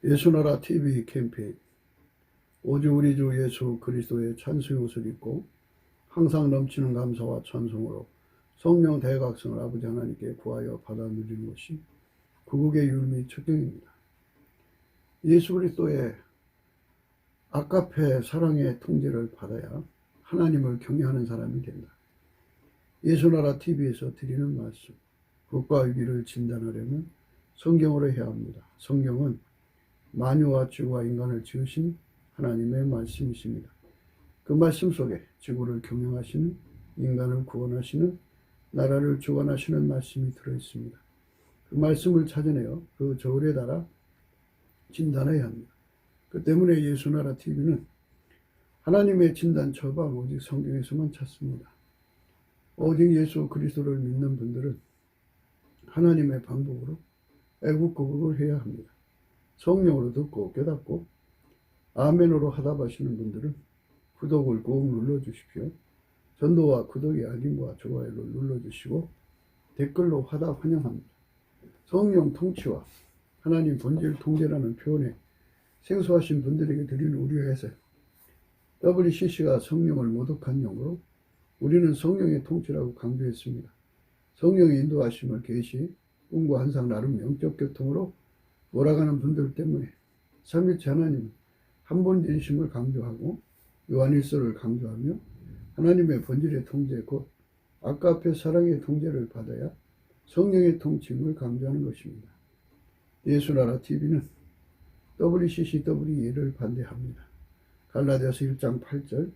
예수나라 TV 캠페인 오직 우리 주 예수 그리스도의 찬송의 옷을 입고 항상 넘치는 감사와 찬송으로 성령 대각성을 아버지 하나님께 구하여 받아 누리는 것이 구국의 율미 축경입니다. 예수 그리스도의 아까페 사랑의 통제를 받아야 하나님을 경외하는 사람이 된다. 예수나라 TV에서 드리는 말씀, 국가 위기를 진단하려면 성경으로 해야 합니다. 성경은 만유와 지구와 인간을 지으신 하나님의 말씀이십니다. 그 말씀 속에 지구를 경영하시는, 인간을 구원하시는, 나라를 주관하시는 말씀이 들어있습니다. 그 말씀을 찾아내어 그 저울에 달아 진단해야 합니다. 그 때문에 예수나라 TV는 하나님의 진단 처방 오직 성경에서만 찾습니다. 오직 예수 그리스도를 믿는 분들은 하나님의 방법으로 애국구국을 해야 합니다. 성령으로 듣고 깨닫고 아멘으로 하답하시는 분들은 구독을 꼭 눌러주십시오. 전도와 구독의 알림과 좋아요를 눌러주시고 댓글로 화답 환영합니다. 성령 통치와 하나님 본질 통제라는 표현에 생소하신 분들에게 드리는 우려에서 WCC가 성령을 모독한 용어로 우리는 성령의 통치라고 강조했습니다. 성령의 인도하심을 계시, 꿈과 환상 나름 영적 교통으로 몰아가는 분들 때문에 삼위체 하나님은 한본진심을 강조하고 요한일서를 강조하며 하나님의 본질의 통제 곧 아까페 사랑의 통제를 받아야 성령의 통치임을 강조하는 것입니다. 예수나라 TV는 WCCW를 반대합니다. 갈라디아서 1장 8절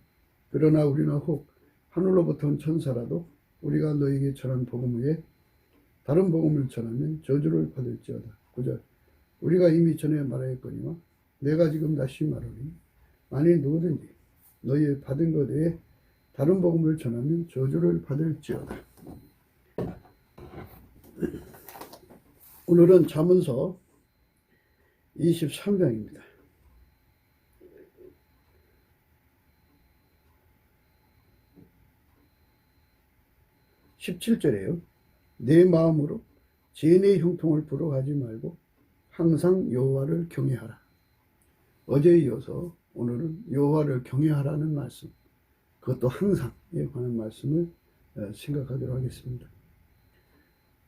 그러나 우리는 혹 하늘로부터 온 천사라도 우리가 너에게 전한 복음 외에 다른 복음을 전하면 저주를 받을지어다. 9절 우리가 이미 전에 말하였거니와 내가 지금 다시 말하니 만일 누구든지 너희 받은 것 외에 다른 복음을 전하면 저주를 받을지어다. 오늘은 잠언서 23장입니다. 17절에요. 내 마음으로 죄의 형통을 부러워하지 말고 항상 여호와를 경외하라. 어제에 이어서 오늘은 여호와를 경외하라는 말씀, 그것도 항상에 관한 말씀을 생각하도록 하겠습니다.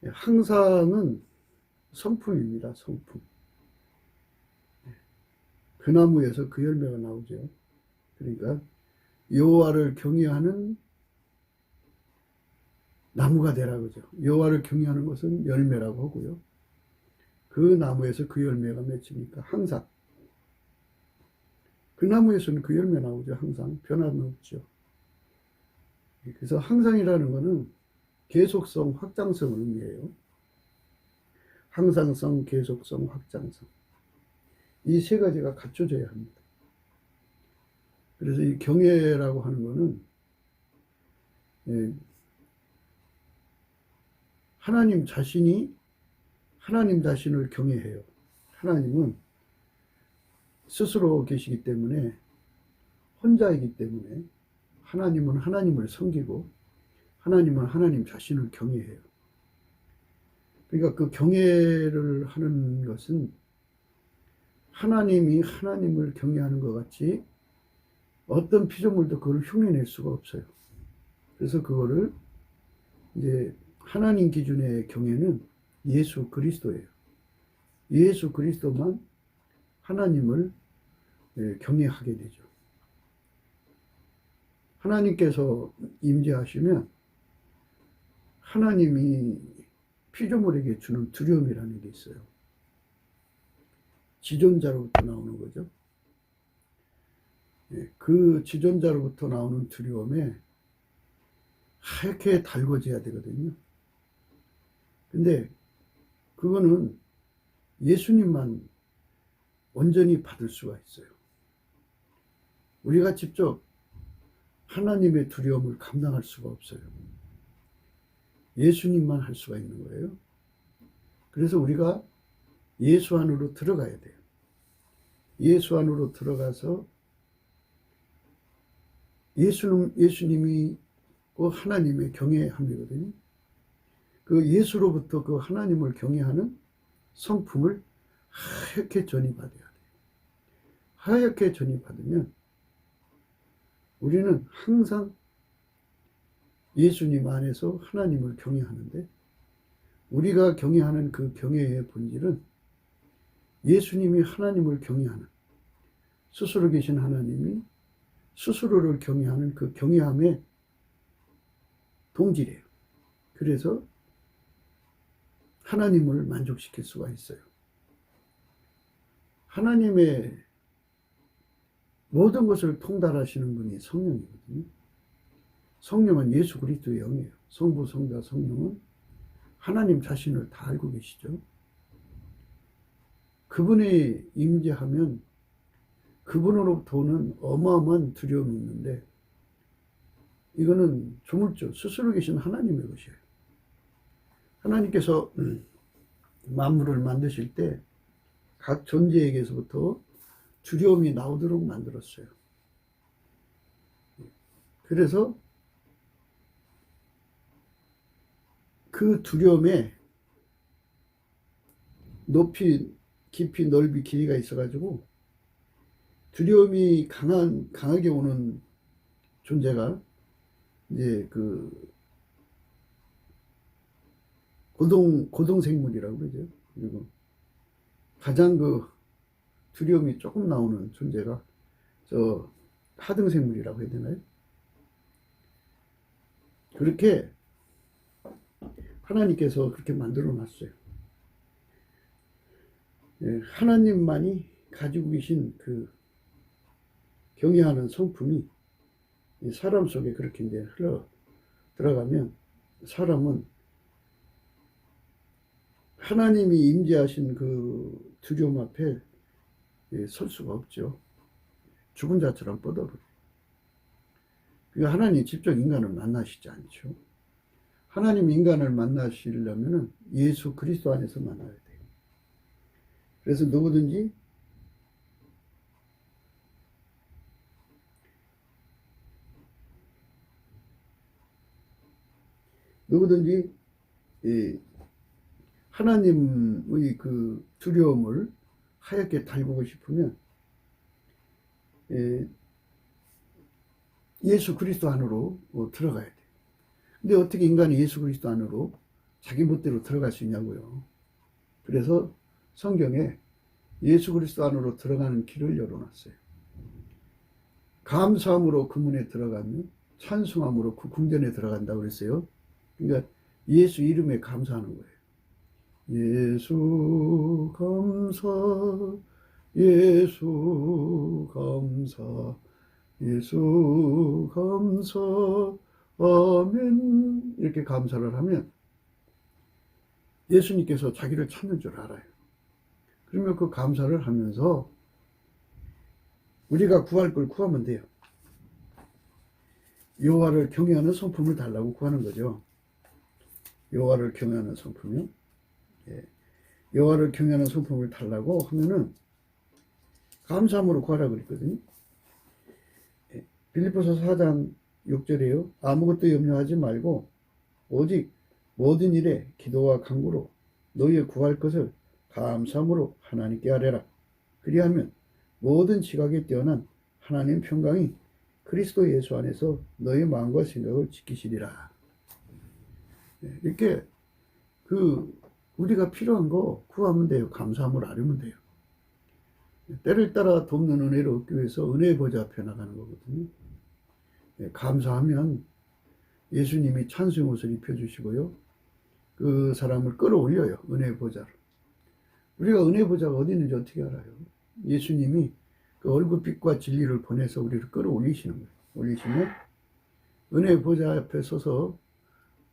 항상은 성품입니다. 성품. 그 나무에서 그 열매가 나오죠. 그러니까 여호와를 경외하는 나무가 되라 그죠. 여호와를 경외하는 것은 열매라고 하고요. 그 나무에서 그 열매가 맺히니까 항상 그 나무에서는 그 열매 나오죠. 항상 변함없죠. 그래서 항상이라는 것은 계속성, 확장성을 의미해요. 항상성, 계속성, 확장성. 이 세 가지가 갖춰져야 합니다. 그래서 이 경외라고 하는 것은 하나님 자신이 하나님 자신을 경외해요. 하나님은 스스로 계시기 때문에 혼자이기 때문에 하나님은 하나님을 섬기고 하나님은 하나님 자신을 경외해요. 그러니까 그 경외를 하는 것은 하나님이 하나님을 경외하는 것 같이 어떤 피조물도 그걸 흉내낼 수가 없어요. 그래서 그거를 이제 하나님 기준의 경외는 예수 그리스도예요. 예수 그리스도만 하나님을 경외하게 되죠. 하나님께서 임재하시면 하나님이 피조물에게 주는 두려움이라는 게 있어요. 지존자로부터 나오는 거죠. 그 지존자로부터 나오는 두려움에 하얗게 달궈져야 되거든요. 근데 그거는 예수님만 온전히 받을 수가 있어요. 우리가 직접 하나님의 두려움을 감당할 수가 없어요. 예수님만 할 수가 있는 거예요. 그래서 우리가 예수 안으로 들어가야 돼요. 예수 안으로 들어가서 예수님이 그 하나님의 경외함이거든요. 그 예수로부터 그 하나님을 경외하는 성품을 하얗게 전이받아야 돼요. 하얗게 전입받으면 우리는 항상 예수님 안에서 하나님을 경외하는데, 우리가 경외하는 그 경외의 본질은 예수님이 하나님을 경외하는, 스스로 계신 하나님이 스스로를 경외하는 그 경외함의 동질이에요. 그래서 하나님을 만족시킬 수가 있어요. 하나님의 모든 것을 통달하시는 분이 성령이거든요. 성령은 예수 그리스도의 영이에요. 성부, 성자, 성령은 하나님 자신을 다 알고 계시죠. 그분이 임재하면 그분으로부터 오는 어마어마한 두려움이 있는데, 이거는 조물주 스스로 계신 하나님의 것이에요. 하나님께서 만물을 만드실 때 각 존재에게서부터 두려움이 나오도록 만들었어요. 그래서 그 두려움에 높이, 깊이, 넓이, 길이가 있어가지고 두려움이 강하게 오는 존재가 이제 그 고동생물이라고 그러죠. 그리고 가장 그 두려움이 조금 나오는 존재가 저 하등생물이라고 해야 되나요? 그렇게 하나님께서 그렇게 만들어 놨어요. 하나님만이 가지고 계신 그 경외하는 성품이 사람 속에 그렇게 이제 흘러 들어가면 사람은 하나님이 임재하신 그 두려움 앞에 설 수가 없죠. 죽은 자처럼 뻗어버려요. 하나님 직접 인간을 만나시지 않죠. 하나님 인간을 만나시려면 예수 그리스도 안에서 만나야 돼요. 그래서 누구든지 하나님의 그 두려움을 하얗게 달구고 싶으면 예수 그리스도 안으로 들어가야 돼요. 근데 어떻게 인간이 예수 그리스도 안으로 자기 멋대로 들어갈 수 있냐고요. 그래서 성경에 예수 그리스도 안으로 들어가는 길을 열어놨어요. 감사함으로 그 문에 들어가면 찬송함으로 그 궁전에 들어간다고 그랬어요. 그러니까 예수 이름에 감사하는 거예요. 예수 감사, 예수 감사, 예수 감사, 아멘. 이렇게 감사를 하면 예수님께서 자기를 찾는 줄 알아요. 그러면 그 감사를 하면서 우리가 구할 걸 구하면 돼요. 여호와를 경외하는 성품을 달라고 구하는 거죠. 여호와를 경외하는 성품이요. 여호와를 경외하는 성품을 달라고 하면은 감사함으로 구하라 그랬거든요. 빌립보서 4장 6절에요. 아무것도 염려하지 말고 오직 모든 일에 기도와 간구로 너희의 구할 것을 감사함으로 하나님께 아뢰라. 그리하면 모든 지각에 뛰어난 하나님 평강이 그리스도 예수 안에서 너희 마음과 생각을 지키시리라. 이렇게 우리가 필요한 거 구하면 돼요. 감사함을 아뢰면 돼요. 때를 따라 돕는 은혜를 얻기 위해서 은혜의 보좌 앞에 나가는 거거든요. 감사하면 예수님이 찬송의 옷을 입혀주시고요. 그 사람을 끌어올려요. 은혜의 보좌로. 우리가 은혜의 보좌가 어디 있는지 어떻게 알아요? 예수님이 그 얼굴빛과 진리를 보내서 우리를 끌어올리시는 거예요. 올리시면 은혜의 보좌 앞에 서서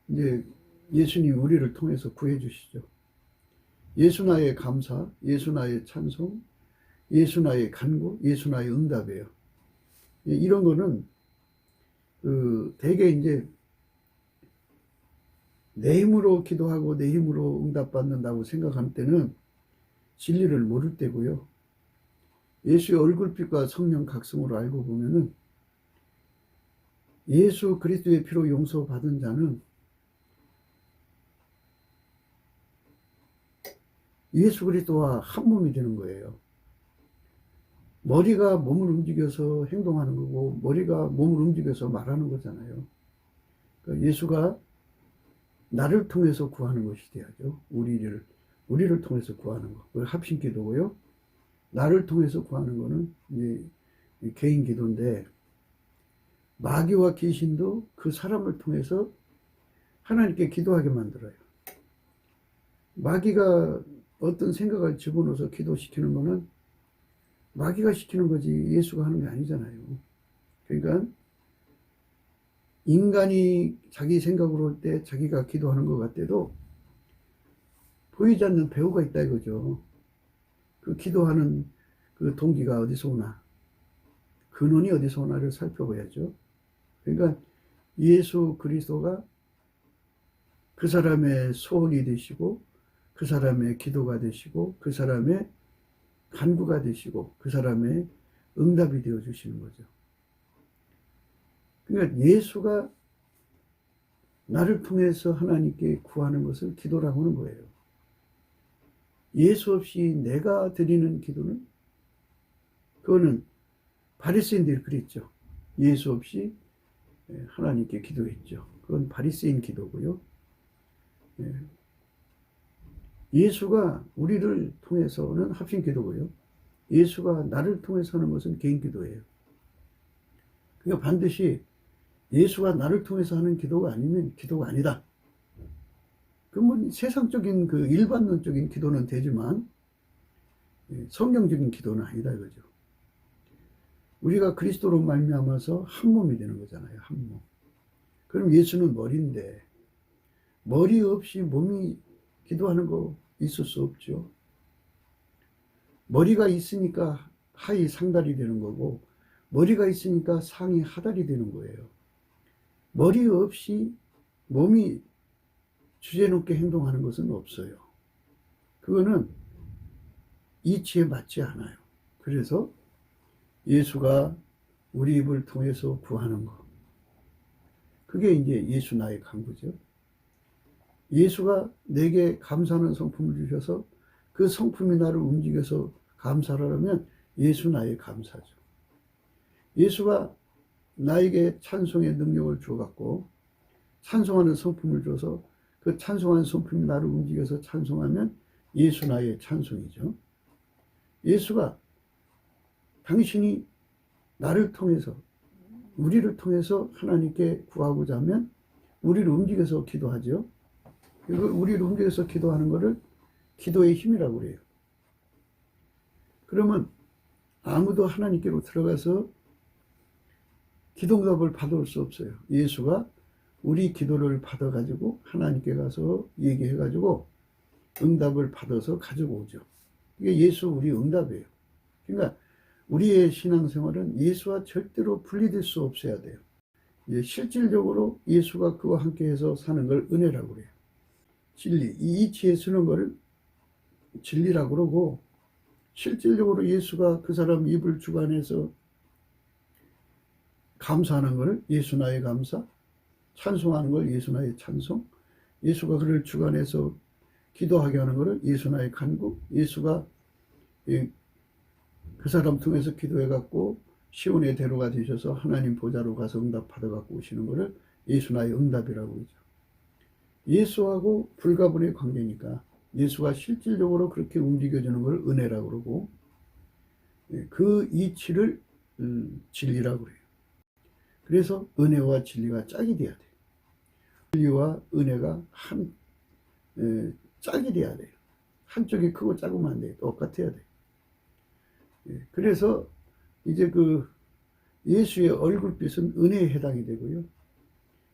이제 예수님이 우리를 통해서 구해주시죠. 예수 나의 감사, 예수 나의 찬송, 예수 나의 간구, 예수 나의 응답이에요. 이런 거는 대개 이제 내 힘으로 기도하고 내 힘으로 응답받는다고 생각할 때는 진리를 모를 때고요. 예수의 얼굴빛과 성령 각성으로 알고 보면은 예수 그리스도의 피로 용서받은 자는 예수 그리스도와 한 몸이 되는 거예요. 머리가 몸을 움직여서 행동하는 거고 머리가 몸을 움직여서 말하는 거잖아요. 그러니까 예수가 나를 통해서 구하는 것이 돼야죠. 우리를 통해서 구하는 거. 그걸 합심 기도고요. 나를 통해서 구하는 거는 이제 개인 기도인데, 마귀와 귀신도 그 사람을 통해서 하나님께 기도하게 만들어요. 마귀가 어떤 생각을 집어넣어서 기도시키는 거는 마귀가 시키는 거지 예수가 하는 게 아니잖아요. 그러니까 인간이 자기 생각으로 할 때 자기가 기도하는 것 같아도 보이지 않는 배우가 있다 이거죠. 그 기도하는 그 동기가 어디서 오나, 근원이 어디서 오나를 살펴봐야죠. 그러니까 예수 그리스도가 그 사람의 소원이 되시고, 그 사람의 기도가 되시고, 그 사람의 간구가 되시고, 그 사람의 응답이 되어 주시는 거죠. 그러니까 예수가 나를 통해서 하나님께 구하는 것을 기도라고 하는 거예요. 예수 없이 내가 드리는 기도는, 그거는 바리새인들이 그랬죠. 예수 없이 하나님께 기도했죠. 그건 바리새인 기도고요. 예수가 우리를 통해서는 합심 기도고요. 예수가 나를 통해서 하는 것은 개인 기도예요. 그러니까 반드시 예수가 나를 통해서 하는 기도가 아니면 기도가 아니다. 그러면 세상적인 그 일반론적인 기도는 되지만 성경적인 기도는 아니다 이거죠. 우리가 그리스도로 말미암아서 한 몸이 되는 거잖아요. 한 몸. 그럼 예수는 머리인데 머리 없이 몸이 기도하는 거 있을 수 없죠. 머리가 있으니까 하이 상달이 되는 거고 머리가 있으니까 상이 하달이 되는 거예요. 머리 없이 몸이 주제넘게 행동하는 것은 없어요. 그거는 이치에 맞지 않아요. 그래서 예수가 우리 입을 통해서 구하는 것, 그게 이제 예수 나의 간구죠. 예수가 내게 감사하는 성품을 주셔서 그 성품이 나를 움직여서 감사를 하면 예수 나의 감사죠. 예수가 나에게 찬송의 능력을 주어갖고 찬송하는 성품을 줘서 그 찬송하는 성품이 나를 움직여서 찬송하면 예수 나의 찬송이죠. 예수가 당신이 나를 통해서, 우리를 통해서 하나님께 구하고자 하면 우리를 움직여서 기도하죠. 우리를 움직여서 기도하는 것을 기도의 힘이라고 그래요. 그러면 아무도 하나님께로 들어가서 기도응답을 받아올 수 없어요. 예수가 우리 기도를 받아가지고 하나님께 가서 얘기해가지고 응답을 받아서 가지고 오죠. 이게 예수 우리 응답이에요. 그러니까 우리의 신앙생활은 예수와 절대로 분리될 수 없어야 돼요. 실질적으로 예수가 그와 함께해서 사는 걸 은혜라고 그래요. 진리, 이 이치에 쓰는 걸 진리라고 그러고, 실질적으로 예수가 그 사람 입을 주관해서 감사하는 걸 예수 나의 감사, 찬송하는 걸 예수 나의 찬송, 예수가 그를 주관해서 기도하게 하는 것을 예수 나의 간구, 예수가 그 사람 통해서 기도해갖고 시온의 대로가 되셔서 하나님 보좌로 가서 응답 받아갖고 오시는 것을 예수 나의 응답이라고 그러죠. 예수하고 불가분의 관계니까 예수가 실질적으로 그렇게 움직여주는 걸 은혜라고 그러고, 그 이치를 진리라고 그래요. 그래서 은혜와 진리가 짝이 돼야 돼요. 진리와 은혜가 짝이 돼야 돼요. 한쪽이 크고 작으면 안 돼요. 똑같아야 돼요. 그래서 이제 그 예수의 얼굴빛은 은혜에 해당이 되고요.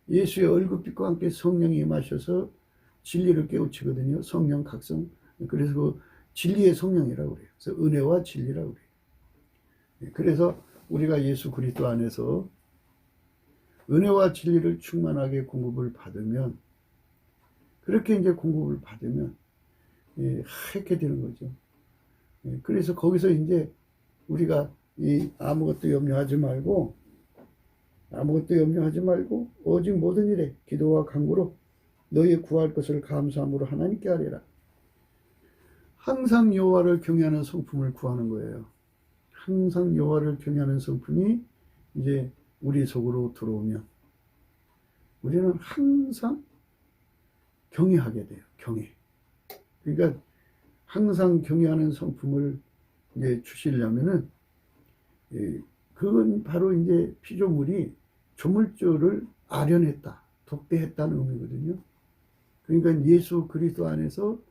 예수의 얼굴빛과 함께 성령이 임하셔서 진리를 깨우치거든요. 성령 각성. 그래서 그 진리의 성령이라고 그래요. 그래서 은혜와 진리라고 그래요. 그래서 우리가 예수 그리스도 안에서 은혜와 진리를 충만하게 공급을 받으면, 그렇게 이제 공급을 받으면 하얗게 되는 거죠. 그래서 거기서 이제 우리가 아무것도 염려하지 말고 오직 모든 일에 기도와 간구로 너희 구할 것을 감사함으로 하나님께 아뢰라. 항상 여호와를 경외하는 성품을 구하는 거예요. 항상 여호와를 경외하는 성품이 이제 우리 속으로 들어오면 우리는 항상 경외하게 돼요. 경외. 그러니까 항상 경외하는 성품을 이제 주시려면은 그건 바로 이제 피조물이 조물주를 아련했다, 독대했다는 의미거든요. 그러니까 예수 그리스도 안에서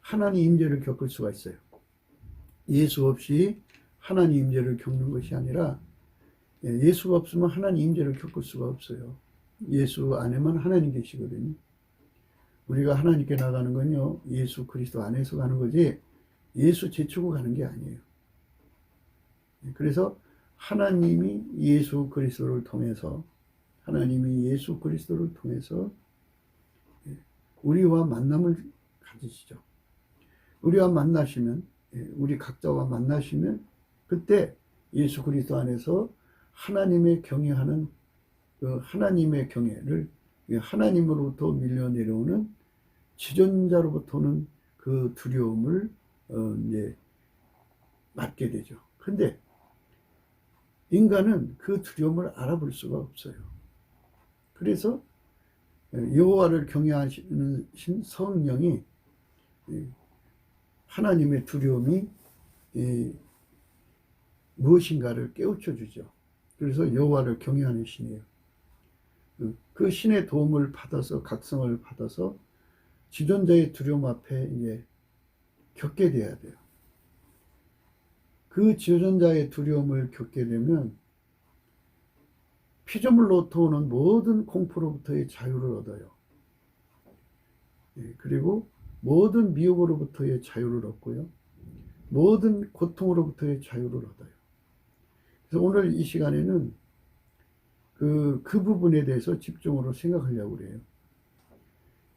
하나님 임재를 겪을 수가 있어요. 예수 없이 하나님 임재를 겪는 것이 아니라 예수가 없으면 하나님 임재를 겪을 수가 없어요. 예수 안에만 하나님 계시거든요. 우리가 하나님께 나가는 건요, 예수 그리스도 안에서 가는 거지 예수 제치고 가는 게 아니에요. 그래서 하나님이 예수 그리스도를 통해서 우리와 만남을 가지시죠. 우리와 만나시면, 우리 각자와 만나시면 그때 예수 그리스도 안에서 하나님의 경외하는 그 하나님의 경외를 하나님으로부터 밀려 내려오는 지존자로부터는 그 두려움을 이제 맞게 되죠. 근데 인간은 그 두려움을 알아볼 수가 없어요. 그래서 여호와를 경외하시는 성령이 하나님의 두려움이 무엇인가를 깨우쳐 주죠. 그래서 여호와를 경외하는 신이에요. 그 신의 도움을 받아서 각성을 받아서 지존자의 두려움 앞에 이제 겪게 돼야 돼요. 그 지존자의 두려움을 겪게 되면 피조물로부터 오는 모든 공포로부터의 자유를 얻어요. 그리고 모든 미혹으로부터의 자유를 얻고요. 모든 고통으로부터의 자유를 얻어요. 그래서 오늘 이 시간에는 그 부분에 대해서 집중으로 생각하려고 그래요.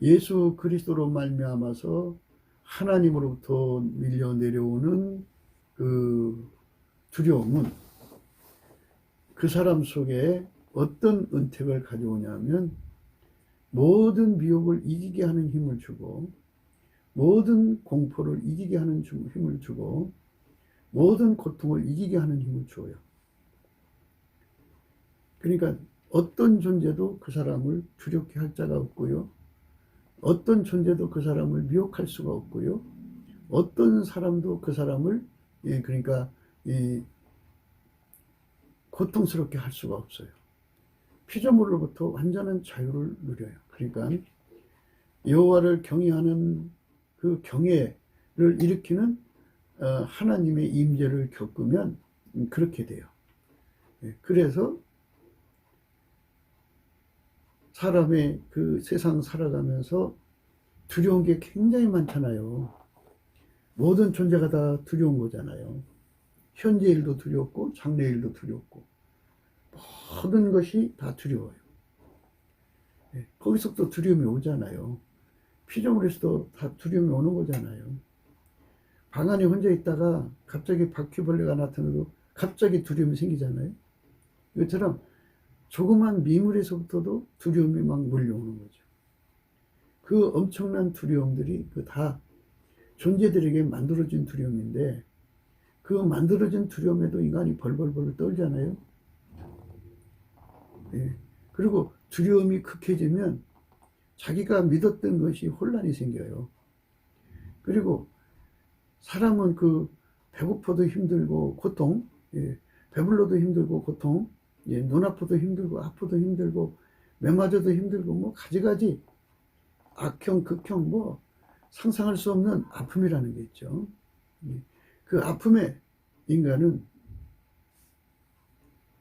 예수 그리스도로 말미암아서 하나님으로부터 밀려 내려오는 그 두려움은 그 사람 속에 어떤 은택을 가져오냐면 모든 미혹을 이기게 하는 힘을 주고 모든 공포를 이기게 하는 힘을 주고 모든 고통을 이기게 하는 힘을 줘요. 그러니까 어떤 존재도 그 사람을 두렵게 할 자가 없고요. 어떤 존재도 그 사람을 미혹할 수가 없고요. 어떤 사람도 그 사람을 그러니까 고통스럽게 할 수가 없어요. 피조물로부터 완전한 자유를 누려요. 그러니까 여호와를 경외하는 그 경외를 일으키는 하나님의 임재를 겪으면 그렇게 돼요. 그래서 사람의 그 세상 살아가면서 두려운 게 굉장히 많잖아요. 모든 존재가 다 두려운 거잖아요. 현재 일도 두렵고 장래 일도 두렵고 모든 것이 다 두려워요. 거기서부터 두려움이 오잖아요. 피조물에서도 다 두려움이 오는 거잖아요. 방 안에 혼자 있다가 갑자기 바퀴벌레가 나타나도 갑자기 두려움이 생기잖아요. 이것처럼 조그만 미물에서부터도 두려움이 막 몰려오는 거죠. 그 엄청난 두려움들이 그 다 존재들에게 만들어진 두려움인데 그 만들어진 두려움에도 인간이 벌벌벌 떨잖아요. 그리고 두려움이 극해지면 자기가 믿었던 것이 혼란이 생겨요. 그리고 사람은 그 배고파도 힘들고 고통, 배불러도 힘들고 고통, 눈 아파도 힘들고 아파도 힘들고 매맞아도 힘들고 뭐 가지가지 악형 극형 뭐 상상할 수 없는 아픔이라는 게 있죠. 그 아픔에 인간은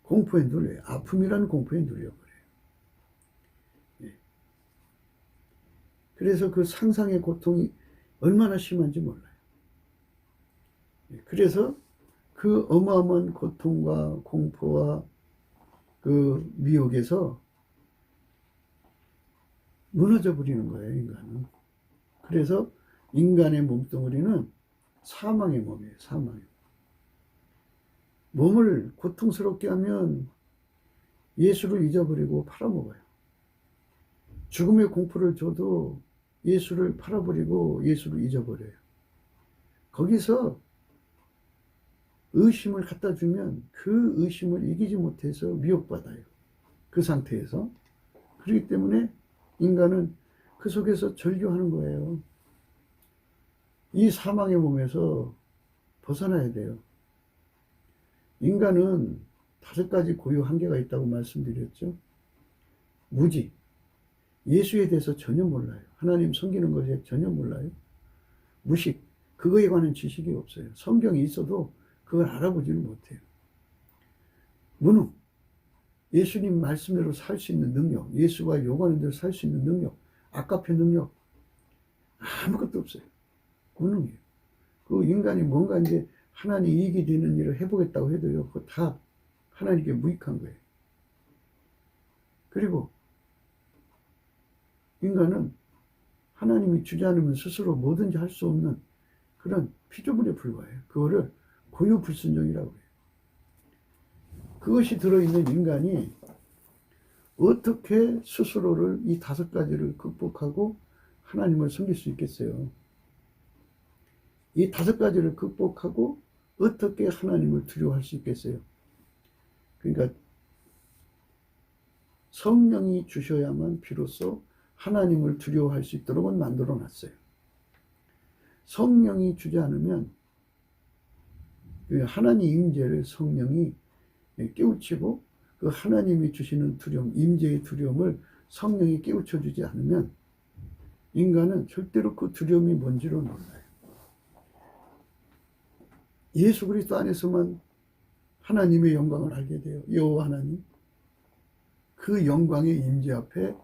공포에 눌려요. 아픔이라는 공포에 눌려버려요. 그래서 그 상상의 고통이 얼마나 심한지 몰라요. 그래서 그 어마어마한 고통과 공포와 그 미혹에서 무너져 버리는 거예요, 인간은. 그래서 인간의 몸뚱아리는 사망의 몸이에요, 사망의 몸. 몸을 고통스럽게 하면 예수를 잊어버리고 팔아먹어요. 죽음의 공포를 줘도 예수를 팔아버리고 예수를 잊어버려요. 거기서 의심을 갖다 주면 그 의심을 이기지 못해서 미혹받아요. 그 상태에서. 그렇기 때문에 인간은 그 속에서 절규하는 거예요. 이 사망의 몸에서 벗어나야 돼요. 인간은 5가지 고유 한계가 있다고 말씀드렸죠. 무지, 예수에 대해서 전혀 몰라요. 하나님 섬기는 것에 전혀 몰라요. 무식, 그거에 관한 지식이 없어요. 성경이 있어도 그걸 알아보지는 못해요. 무능, 예수님 말씀대로 살 수 있는 능력, 예수가 요구하는 대로 살 수 있는 능력, 아까페 능력, 아무것도 없어요. 무능이에요. 그 인간이 뭔가 이제 하나님 이익이 되는 일을 해보겠다고 해도요, 그거 다 하나님께 무익한 거예요. 그리고 인간은 하나님이 주지 않으면 스스로 뭐든지 할 수 없는 그런 피조물에 불과해요. 그거를 고유불순종이라고 해요. 그것이 들어있는 인간이 어떻게 스스로를 이 5가지를 극복하고 하나님을 섬길 수 있겠어요? 이 5가지를 극복하고 어떻게 하나님을 두려워할 수 있겠어요? 그러니까 성령이 주셔야만 비로소 하나님을 두려워할 수 있도록 만들어 놨어요. 성령이 주지 않으면 하나님 임재를 성령이 깨우치고 그 하나님이 주시는 두려움, 임재의 두려움을 성령이 깨우쳐 주지 않으면 인간은 절대로 그 두려움이 뭔지를 몰라요. 예수 그리스도 안에서만 하나님의 영광을 알게 돼요. 여호와 하나님. 그 영광의 임재 앞에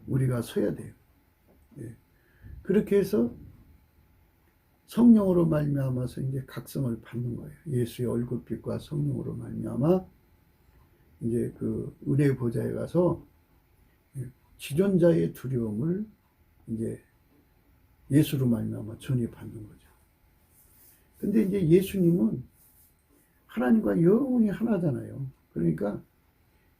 우리가 서야 돼요. 예. 그렇게 해서 성령으로 말미암아서 이제 각성을 받는 거예요. 예수의 얼굴빛과 성령으로 말미암아 이제 그 은혜 보좌에 가서 지존자의 두려움을 이제 예수로 말미암아 전이받는 거죠. 근데 이제 예수님은 하나님과 영원히 하나잖아요. 그러니까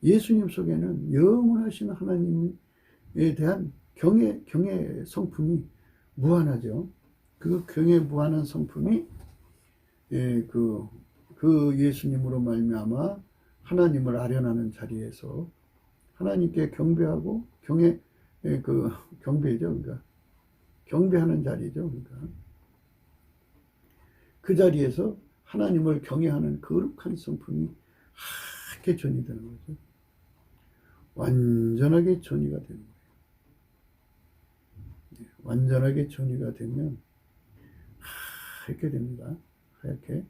예수님 속에는 영원하신 하나님에 대한 경외 성품이 무한하죠. 그 경외 무한한 성품이 그 예수님으로 말미암아 하나님을 아련하는 자리에서 하나님께 경배하고 경배죠. 그러니까 경배하는 자리죠. 그러니까 그 자리에서 하나님을 경외하는 거룩한 성품이 하얗게 전이 되는 거죠. 완전하게 전이가 되는 거예요. 완전하게 전이가 되면 하얗게 됩니다. 하얗게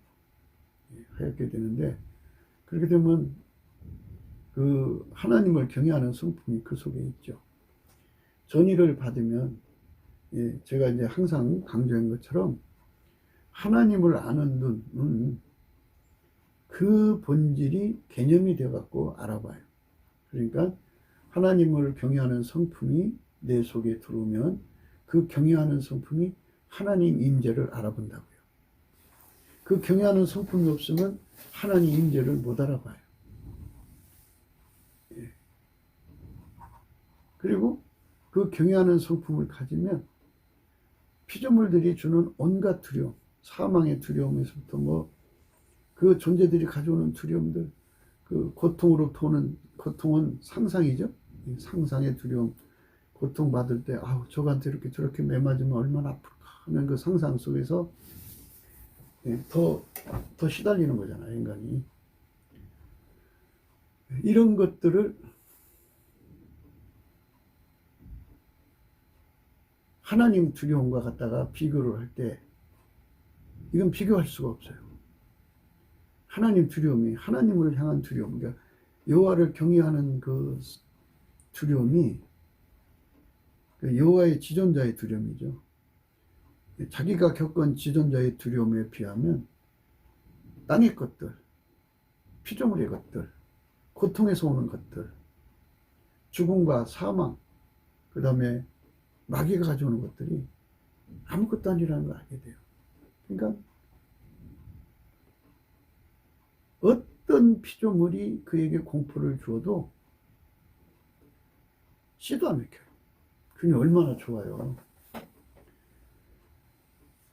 되는데, 그렇게 되면 그 하나님을 경외하는 성품이 그 속에 있죠. 전의를 받으면 제가 이제 항상 강조한 것처럼 하나님을 아는 눈은 그 본질이 개념이 되어갖고 알아봐요. 그러니까 하나님을 경외하는 성품이 내 속에 들어오면 그 경외하는 성품이 하나님 임재를 알아본다고요. 그 경외하는 성품이 없으면 하나님 임재를 못 알아봐요. 그리고 그 경외하는 성품을 가지면 피조물들이 주는 온갖 두려움, 사망의 두려움에서부터 그 존재들이 가져오는 두려움들, 그 고통으로 도는 고통은 상상이죠. 상상의 두려움, 고통받을 때 저한테 이렇게 저렇게 매맞으면 얼마나 아플까 하는 그 상상 속에서 더 시달리는 거잖아요, 인간이. 이런 것들을 하나님 두려움과 갖다가 비교를 할 때 이건 비교할 수가 없어요. 하나님 두려움이, 하나님을 향한 두려움, 그러니까 여호와를 경외하는 그 두려움이 여호와의 지존자의 두려움이죠. 자기가 겪은 지존자의 두려움에 비하면 땅의 것들, 피조물의 것들, 고통에서 오는 것들, 죽음과 사망, 그 다음에 마귀가 가져오는 것들이 아무것도 아니라는 걸 알게 돼요. 그러니까 어떤 피조물이 그에게 공포를 주어도 씨도 안 맥혀요. 그게 얼마나 좋아요.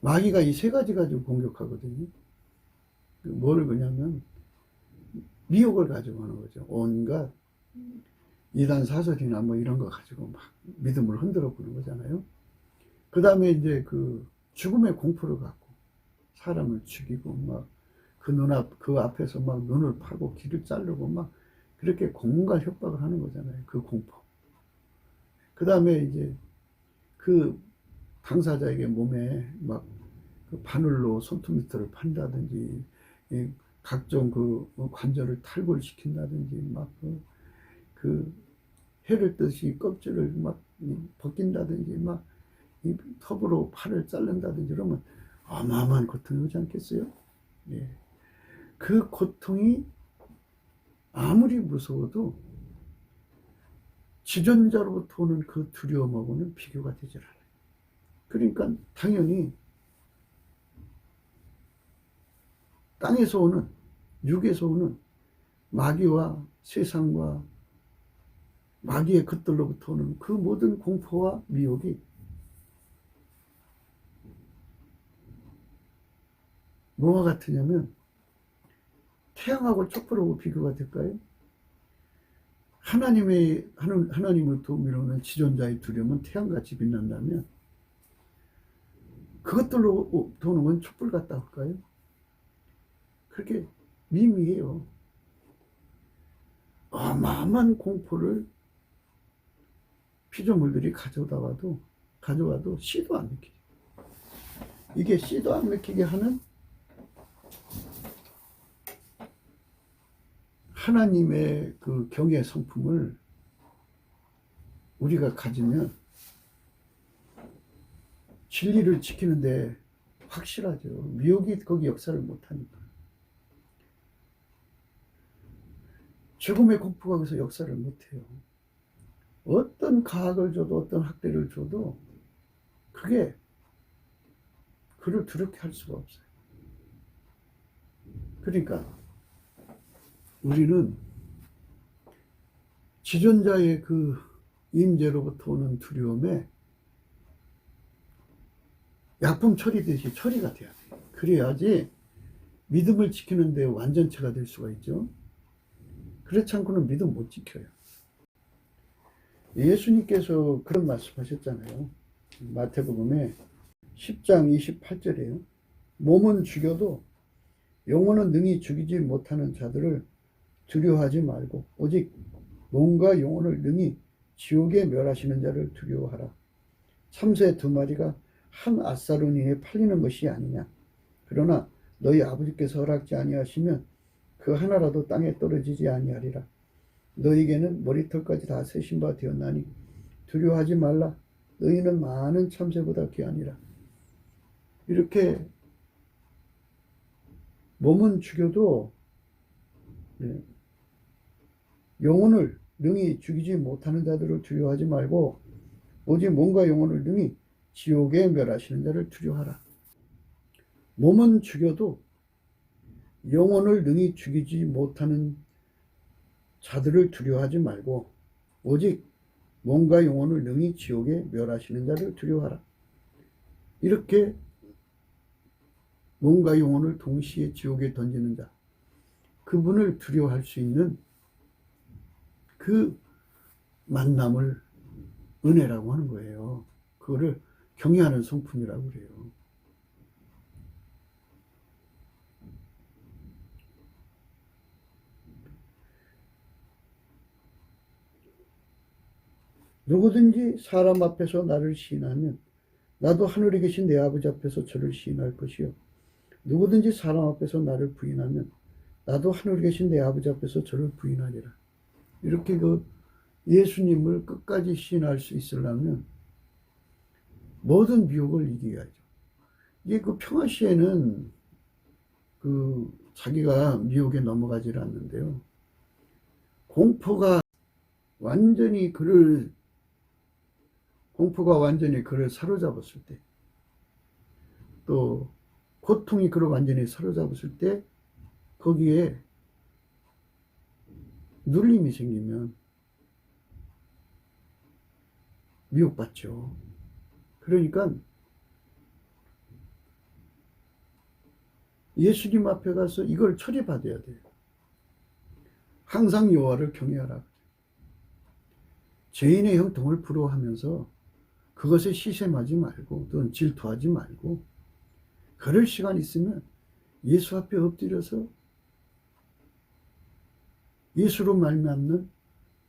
마귀가 이 3가지 가지고 공격하거든요. 뭘 그냐면 미혹을 가지고 하는 거죠. 온갖 이단 사설이나 뭐 이런 거 가지고 막 믿음을 흔들어 보는 거잖아요. 그 다음에 이제 그 죽음의 공포를 갖고 사람을 죽이고 막 그 앞에서 막 눈을 파고 귀를 자르고 막 그렇게 공갈 협박을 하는 거잖아요. 그 공포. 그 다음에 이제 그 당사자에게 몸에 막 그 바늘로 손톱 밑을 판다든지, 각종 그 관절을 탈골시킨다든지, 막 그 해를 뜨시 껍질을 막 벗긴다든지, 막 이 톱으로 팔을 자른다든지 이러면 어마어마한 고통이 오지 않겠어요? 예. 그 고통이 아무리 무서워도 지존자로부터 오는 그 두려움하고는 비교가 되질 않아요. 그러니까 당연히 땅에서 오는, 육에서 오는 마귀와 세상과 마귀의 것들로부터 오는 그 모든 공포와 미혹이 뭐와 같으냐면 태양하고 촛불하고 비교가 될까요? 하나님을 도우미로 오는 지존자의 두려움은 태양같이 빛난다면 그것들로 도는 건 촛불 같다 할까요? 그렇게 미미해요. 어마어마한 공포를 피조물들이 가져와도 씨도 안 먹히게. 이게 씨도 안 먹히게 하는 하나님의 그 경외 성품을 우리가 가지면 진리를 지키는데 확실하죠. 미혹이 거기 역사를 못하니까. 죽음의 공포가 거기서 역사를 못해요. 어떤 가학을 줘도 어떤 학대를 줘도 그게 그를 두렵게 할 수가 없어요. 그러니까 우리는 지존자의 그 임재로부터 오는 두려움에 약품 처리듯이 처리가 돼야 돼요. 그래야지 믿음을 지키는데 완전체가 될 수가 있죠. 그렇지 않고는 믿음 못 지켜요. 예수님께서 그런 말씀하셨잖아요. 마태복음에 10장 28절에요. 몸은 죽여도 영혼은 능히 죽이지 못하는 자들을 두려워하지 말고 오직 몸과 영혼을 능히 지옥에 멸하시는 자를 두려워하라. 참새 2마리가 한 앗사로 인해 팔리는 것이 아니냐. 그러나 너희 아버지께서 허락지 아니하시면 그 하나라도 땅에 떨어지지 아니하리라. 너희에게는 머리털까지 다 세신 바 되었나니 두려워하지 말라. 너희는 많은 참새보다 귀하니라. 이렇게 몸은 죽여도 영혼을 능히 죽이지 못하는 자들을 두려워하지 말고 오직 몸과 영혼을 능히 지옥에 멸하시는 자를 두려워하라. 몸은 죽여도 영혼을 능히 죽이지 못하는 자들을 두려워하지 말고 오직 몸과 영혼을 능히 지옥에 멸하시는 자를 두려워하라. 이렇게 몸과 영혼을 동시에 지옥에 던지는 자, 그분을 두려워할 수 있는 그 만남을 은혜라고 하는 거예요. 그거를 경외하는 성품이라고 그래요. 누구든지 사람 앞에서 나를 시인하면 나도 하늘에 계신 내 아버지 앞에서 저를 시인할 것이요. 누구든지 사람 앞에서 나를 부인하면 나도 하늘에 계신 내 아버지 앞에서 저를 부인하리라. 이렇게 그 예수님을 끝까지 시인할 수 있으려면 모든 미혹을 이겨야죠. 이게 그 평화시에는 그 자기가 미혹에 넘어가질 않는데요. 공포가 완전히 그를 사로잡았을 때, 또 고통이 그를 완전히 사로잡았을 때 거기에 눌림이 생기면 미혹받죠. 그러니까 예수님 앞에 가서 이걸 처리받아야 돼요. 항상 여호와를 경외하라. 죄인의 형통을 부러워하면서 그것에 시샘하지 말고 또는 질투하지 말고 그럴 시간 있으면 예수 앞에 엎드려서 예수로 말미암는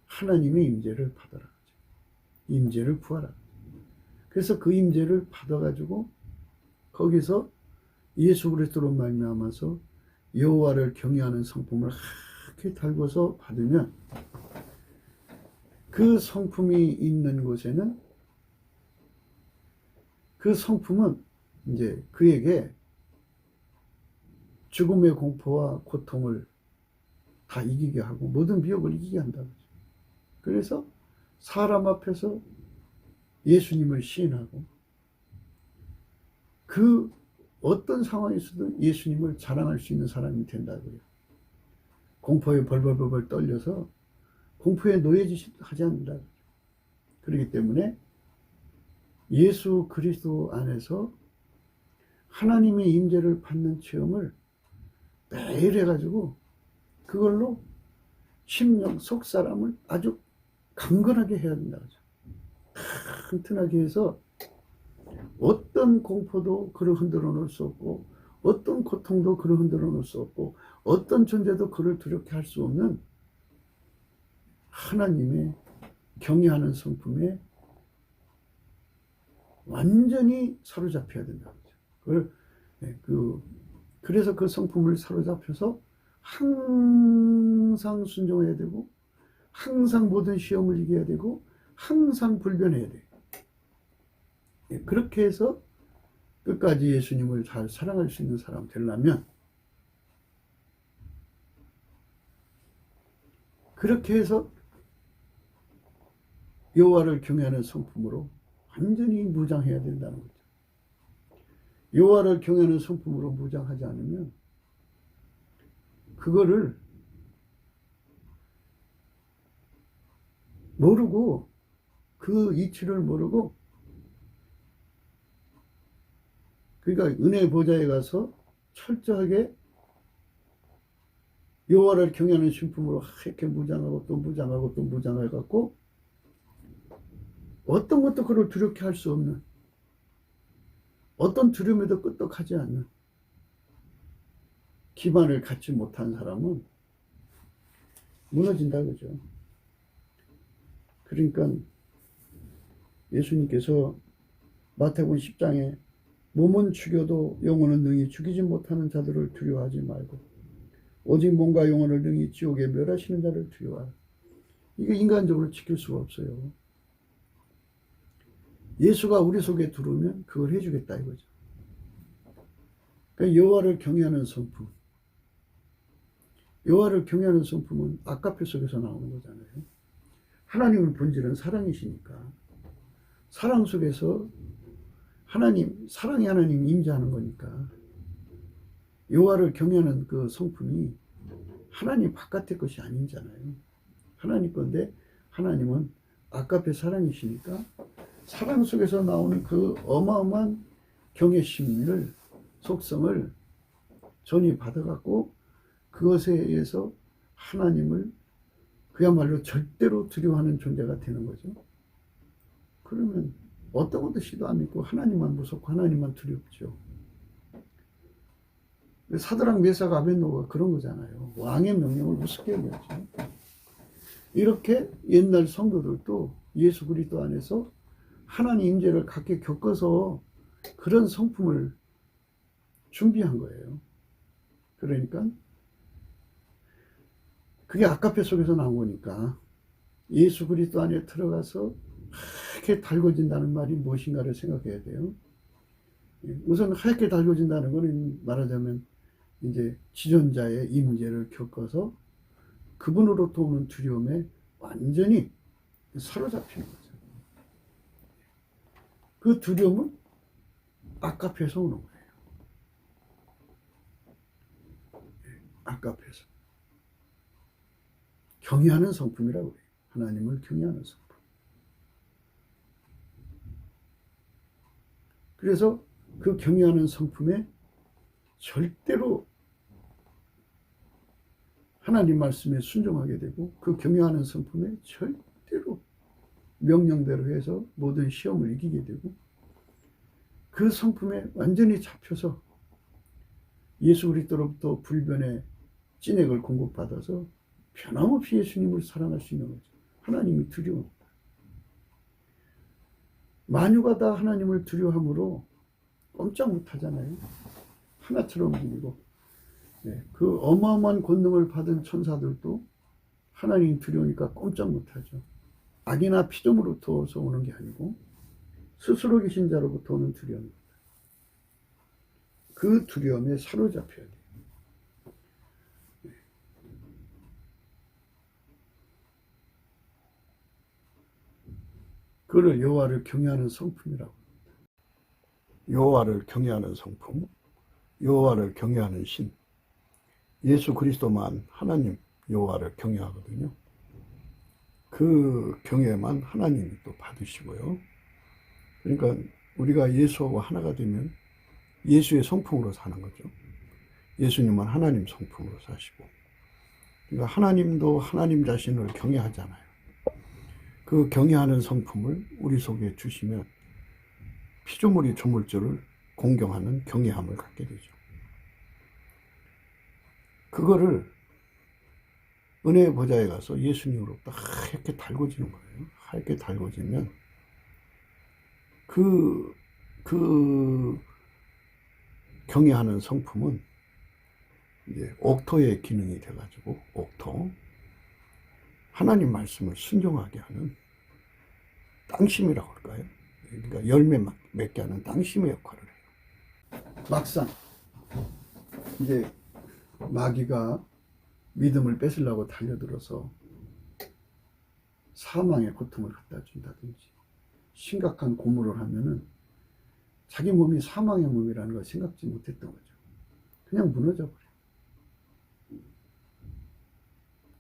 하나님의 임재를 받아라. 임재를 구하라. 그래서 그 임재를 받아가지고 거기서 예수 그리스도로 말미암아서 여호와를 경외하는 성품을 하얗게 달고서 받으면 그 성품이 있는 곳에는 그 성품은 이제 그에게 죽음의 공포와 고통을 다 이기게 하고 모든 비욕을 이기게 한다고. 그래서 사람 앞에서 예수님을 시인하고 그 어떤 상황에서도 예수님을 자랑할 수 있는 사람이 된다고요. 공포에 벌벌벌 떨려서 공포에 노예짓하지 않는다. 그렇기 때문에 예수 그리스도 안에서 하나님의 임재를 받는 체험을 매일 해가지고 그걸로 심령 속 사람을 아주 강건하게 해야 된다. 튼튼하게 해서 어떤 공포도 그를 흔들어 놓을 수 없고 어떤 고통도 그를 흔들어 놓을 수 없고 어떤 존재도 그를 두렵게 할 수 없는 하나님의 경외하는 성품에 완전히 사로잡혀야 된다. 그래서 그 성품을 사로잡혀서 항상 순종해야 되고 항상 모든 시험을 이겨야 되고 항상 불변해야 돼요. 그렇게 해서 끝까지 예수님을 잘 사랑할 수 있는 사람 되려면 그렇게 해서 여호와를 경외하는 성품으로 완전히 무장해야 된다는 거죠. 여호와를 경외하는 성품으로 무장하지 않으면 그거를 모르고 그 이치를 모르고 그러니까 은혜 보좌에 가서 철저하게 여호와를 경외하는 신품으로 이렇게 무장하고 또 무장하고 또 무장해 갖고 어떤 것도 그를 두렵게 할 수 없는 어떤 두려움에도 끄떡하지 않는 기반을 갖지 못한 사람은 무너진다 그죠. 그러니까 예수님께서 마태복음 10장에 몸은 죽여도 영혼은 능히 죽이지 못하는 자들을 두려워하지 말고 오직 몸과 영혼을 능히 지옥에 멸하시는 자를 두려워하라. 이게 인간적으로 지킬 수가 없어요. 예수가 우리 속에 들어오면 그걸 해주겠다 이거죠. 그러니까 여호와를 경외하는 성품. 여호와를 경외하는 성품은 아까페 속에서 나오는 거잖아요. 하나님의 본질은 사랑이시니까 사랑 속에서 사랑이 하나님 임재하는 거니까 여호와를 경외하는 그 성품이 하나님 바깥의 것이 아니잖아요. 하나님 건데 하나님은 아까페 사랑이시니까 사랑 속에서 나오는 그 어마어마한 경외심을 속성을 전이 받아갖고 그것에 의해서 하나님을 그야말로 절대로 두려워하는 존재가 되는 거죠. 그러면 어떤 것도 시도 안 믿고 하나님만 무섭고 하나님만 두렵죠. 사드락 메삭 아벳노가 그런 거잖아요. 왕의 명령을 우습게 여겼죠. 이렇게 옛날 성도들도 예수 그리스도 안에서 하나님 임재를 갖게 겪어서 그런 성품을 준비한 거예요. 그러니까 그게 아까페 속에서 나온 거니까 예수 그리스도 안에 들어가서 하얗게 달궈진다는 말이 무엇인가를 생각해야 돼요. 우선 하얗게 달궈진다는 것은 말하자면 이제 지존자의 임재를 겪어서 그분으로부터 오는 두려움에 완전히 사로잡히는 거죠. 그 두려움은 아까페에서 오는 거예요. 아까페에서. 경외하는 성품이라고 해요. 하나님을 경외하는 성품. 그래서 그 경외하는 성품에 절대로 하나님 말씀에 순종하게 되고 그 경외하는 성품에 절대로 명령대로 해서 모든 시험을 이기게 되고 그 성품에 완전히 잡혀서 예수 그리스도로부터 불변의 찐액을 공급받아서 변함없이 예수님을 사랑할 수 있는 거죠. 하나님이 두려워합니다. 만유가 다 하나님을 두려워함으로 꼼짝 못하잖아요. 하나처럼 움직이고 그 어마어마한 권능을 받은 천사들도 하나님 두려우니까 꼼짝 못하죠. 악이나 피조물로부터 오는 게 아니고 스스로 계신 자로부터 오는 두려움입니다. 그 두려움에 사로잡혀야 돼요. 그를 여호와를 경외하는 성품이라고 합니다. 여호와를 경외하는 성품, 여호와를 경외하는 신. 예수 그리스도만 하나님 여호와를 경외하거든요. 그 경외만 하나님이 또 받으시고요. 그러니까 우리가 예수하고 하나가 되면 예수의 성품으로 사는 거죠. 예수님은 하나님 성품으로 사시고, 그러니까 하나님도 하나님 자신을 경외하잖아요. 그 경외하는 성품을 우리 속에 주시면 피조물이 조물주를 공경하는 경외함을 갖게 되죠. 그거를 은혜의 보좌에 가서 예수님으로부터 하얗게 달궈지는 거예요. 하얗게 달궈지면 그 경외하는 성품은 이제 옥토의 기능이 돼가지고, 옥토, 하나님 말씀을 순종하게 하는 땅심이라고 할까요? 그러니까 열매 맺게 하는 땅심의 역할을 해요. 막상 이제 마귀가 믿음을 뺏으려고 달려들어서 사망의 고통을 갖다 준다든지 심각한 고물을 하면은 자기 몸이 사망의 몸이라는 걸 생각지 못했던 거죠. 그냥 무너져 버려요.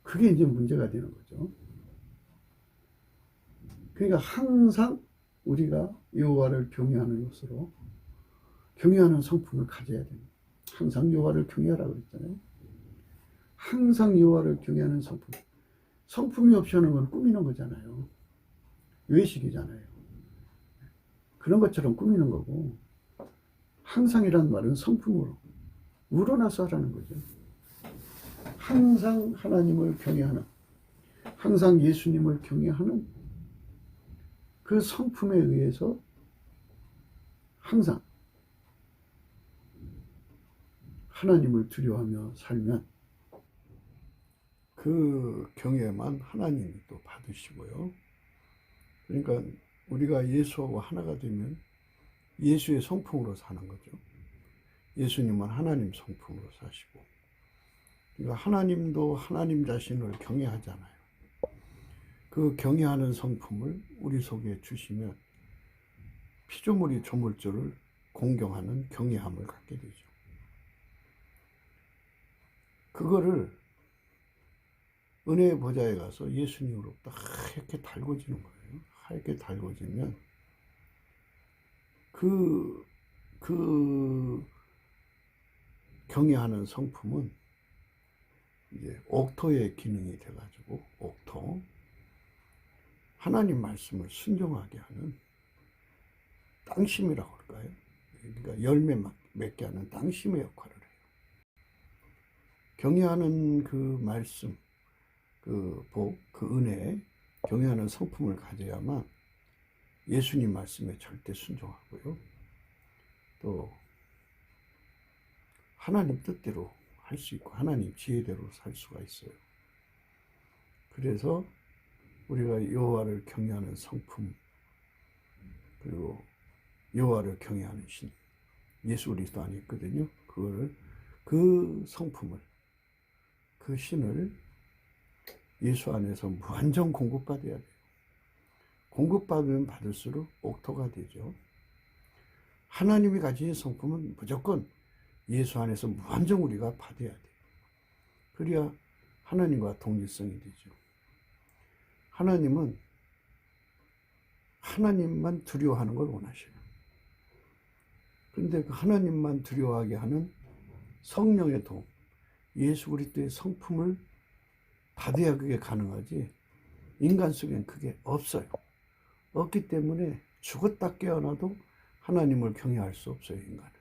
그게 이제 문제가 되는 거죠. 그러니까 항상 우리가 여호와를 경외하는 것으로 경외하는 성품을 가져야 됩니다. 항상 여호와를 경외하라고 그랬잖아요. 항상 여호와를 경외하는 성품. 성품이 없이 하는 건 꾸미는 거잖아요. 외식이잖아요. 그런 것처럼 꾸미는 거고, 항상이란 말은 성품으로 우러나서 하라는 거죠. 항상 하나님을 경외하는, 항상 예수님을 경외하는 그 성품에 의해서 항상 하나님을 두려워하며 살면 그 경외만 하나님이 또 받으시고요. 그러니까 우리가 예수하고 하나가 되면 예수의 성품으로 사는 거죠. 예수님은 하나님 성품으로 사시고, 그러니까 하나님도 하나님 자신을 경외하잖아요. 그 경외하는 성품을 우리 속에 주시면 피조물이 조물주를 공경하는 경외함을 갖게 되죠. 그거를 은혜의 보좌에 가서 예수님으로부터 하얗게 달궈지는 거예요. 하얗게 달궈지면 그 경외하는 성품은 이제 옥토의 기능이 돼가지고, 옥토, 하나님 말씀을 순종하게 하는 땅심이라고 할까요? 그러니까 열매 맺게 하는 땅심의 역할을 해요. 경외하는 그 말씀, 그 복, 그 은혜, 경외하는 성품을 가져야만 예수님 말씀에 절대 순종하고요. 또 하나님 뜻대로 할 수 있고 하나님 지혜대로 살 수가 있어요. 그래서 우리가 여호와를 경외하는 성품, 그리고 여호와를 경외하는 신, 예수 그리스도 안에 있거든요. 그거를, 그 성품을, 그 신을 예수 안에서 무한정 공급받아야 돼요. 공급받으면 받을수록 옥토가 되죠. 하나님이 가진 성품은 무조건 예수 안에서 무한정 우리가 받아야 돼요. 그래야 하나님과 동일성이 되죠. 하나님은 하나님만 두려워하는 걸 원하셔요. 그런데 그 하나님만 두려워하게 하는 성령의 도움, 예수 그리스도의 성품을 받아야 그게 가능하지 인간 속엔 그게 없어요. 없기 때문에 죽었다 깨어나도 하나님을 경외할 수 없어요. 인간은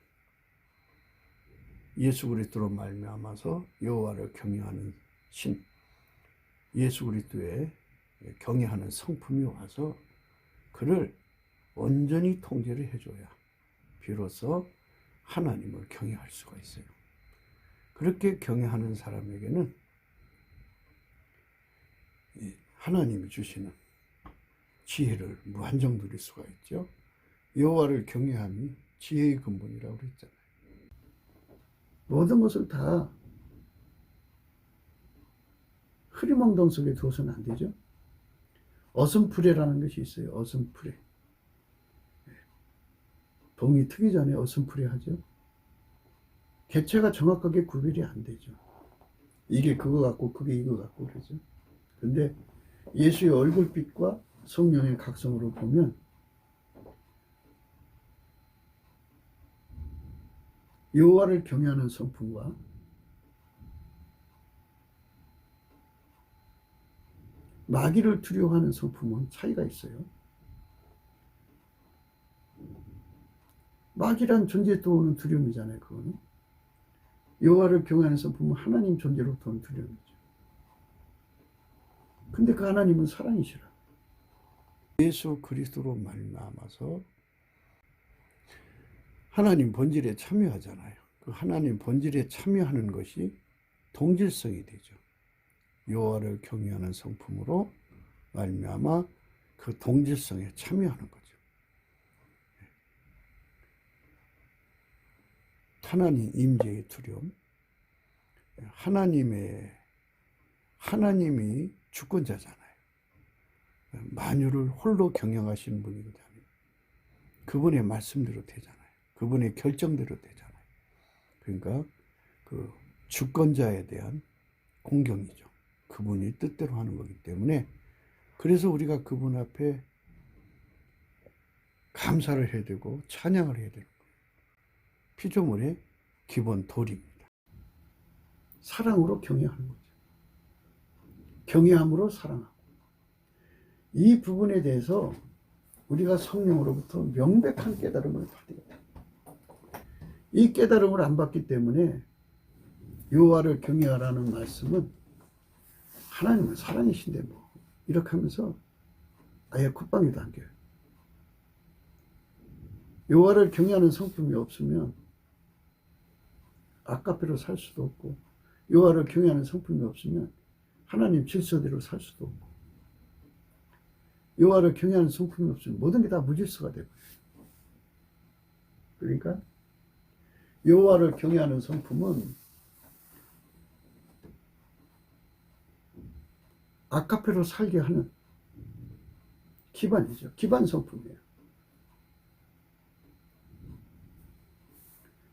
예수 그리스도로 말미암아서 여호와를 경외하는 신, 예수 그리스도의 경외하는 성품이 와서 그를 온전히 통제를 해줘야 비로소 하나님을 경외할 수가 있어요. 그렇게 경외하는 사람에게는 하나님이 주시는 지혜를 무한정 누릴 수가 있죠. 여호와를 경외함이 지혜의 근본이라고 그랬잖아요. 모든 것을 다 흐리멍덩 속에 두어서는 안 되죠. 어슴푸레라는 것이 있어요. 어슴푸레. 동이 트기 전에 어슴푸레 하죠. 객체가 정확하게 구별이 안 되죠. 이게 그거 같고 그게 이거 같고 그러죠. 근데 예수의 얼굴빛과 성령의 각성으로 보면 여호와를 경외하는 성품과 마귀를 두려워하는 성품은 차이가 있어요. 마귀란 존재에서 오는 두려움이잖아요. 그거는 여호와를 경외하는 성품은 하나님 존재로부터 오는 두려움이죠. 근데 그 하나님은 사랑이시라. 예수 그리스도로 말미암아서 하나님 본질에 참여하잖아요. 그 하나님 본질에 참여하는 것이 동질성이 되죠. 여호와를 경외하는 성품으로 말미암아 그 동질성에 참여하는 거죠. 하나님 임재의 두려움, 하나님이 주권자잖아요. 만유를 홀로 경영하시는 분이거든요. 그분의 말씀대로 되잖아요. 그분의 결정대로 되잖아요. 그러니까 그 주권자에 대한 공경이죠. 그분이 뜻대로 하는 거기 때문에 그래서 우리가 그분 앞에 감사를 해야 되고 찬양을 해야 되는 거예요. 피조물의 기본 도리입니다. 사랑으로 경외하는 거죠. 경외함으로 사랑하고. 이 부분에 대해서 우리가 성령으로부터 명백한 깨달음을 받아야 돼요. 이 깨달음을 안 받기 때문에 여호와를 경외하라는 말씀은 하나님은 사랑이신데 뭐 이렇게 하면서 아예 콧방귀도 안 껴요. 여호와를 경외하는 성품이 없으면 아까페로 살 수도 없고 여호와를 경외하는 성품이 없으면 하나님 질서대로 살 수도 없고 여호와를 경외하는 성품이 없으면 모든 게 다 무질서가 되고 그러니까 여호와를 경외하는 성품은 아카페로 살게 하는 기반이죠. 기반 성품이에요.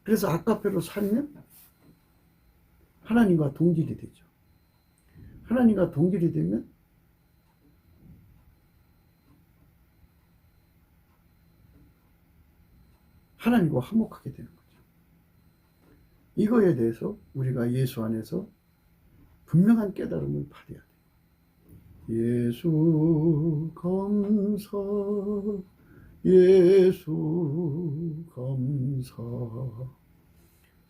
그래서 아카페로 살면 하나님과 동질이 되죠. 하나님과 동질이 되면 하나님과 화목하게 되는 거죠. 이거에 대해서 우리가 예수 안에서 분명한 깨달음을 받아야 돼요. 예수 감사, 예수 감사,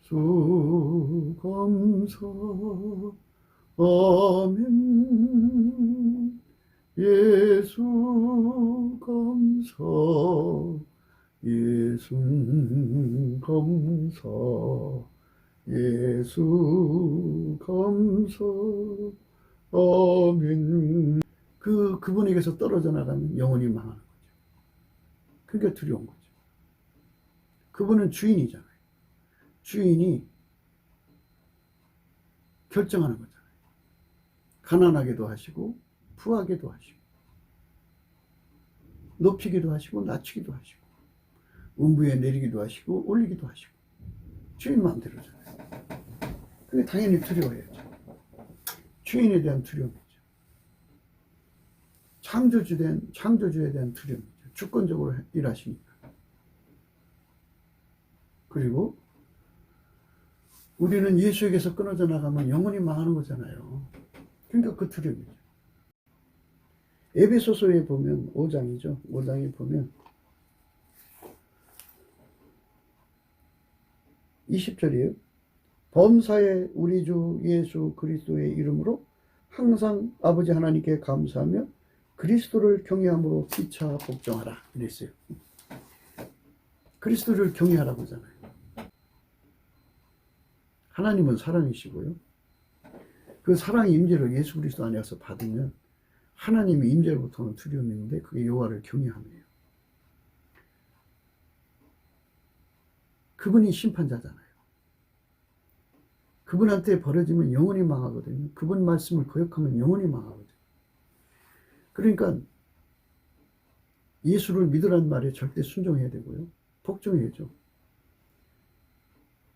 수 감사, 아멘. 예수 감사, 예수 감사, 예수 감사, 아멘. 그분에게서 떨어져 나가면 영혼이 망하는 거죠. 그게 두려운 거죠. 그분은 주인이잖아요. 주인이 결정하는 거잖아요. 가난하게도 하시고 부하게도 하시고 높이기도 하시고 낮추기도 하시고 음부에 내리기도 하시고 올리기도 하시고 주인 마음대로잖아요. 그게 당연히 두려워야죠. 주인에 대한 두려움이죠. 창조주에 대한 두려움이죠. 주권적으로 일하시니까. 그리고 우리는 예수에게서 끊어져 나가면 영원히 망하는 거잖아요. 그러니까 그 두려움이죠. 에베소서에 보면 5장이죠. 5장에 보면 20절이에요. 범사에 우리 주 예수 그리스도의 이름으로 항상 아버지 하나님께 감사하며 그리스도를 경외함으로 피차 복종하라 이랬어요. 그리스도를 경외하라고 하잖아요. 하나님은 사랑이시고요. 그 사랑의 임재를 예수 그리스도 안에서 받으면 하나님의 임재로부터는 두려움이 있는데 그게 여호와를 경외함이에요. 그분이 심판자잖아요. 그분한테 벌어지면 영원히 망하거든요. 그분 말씀을 거역하면 영원히 망하거든요. 그러니까 예수를 믿으라는 말에 절대 순종해야 되고요. 복종해야죠.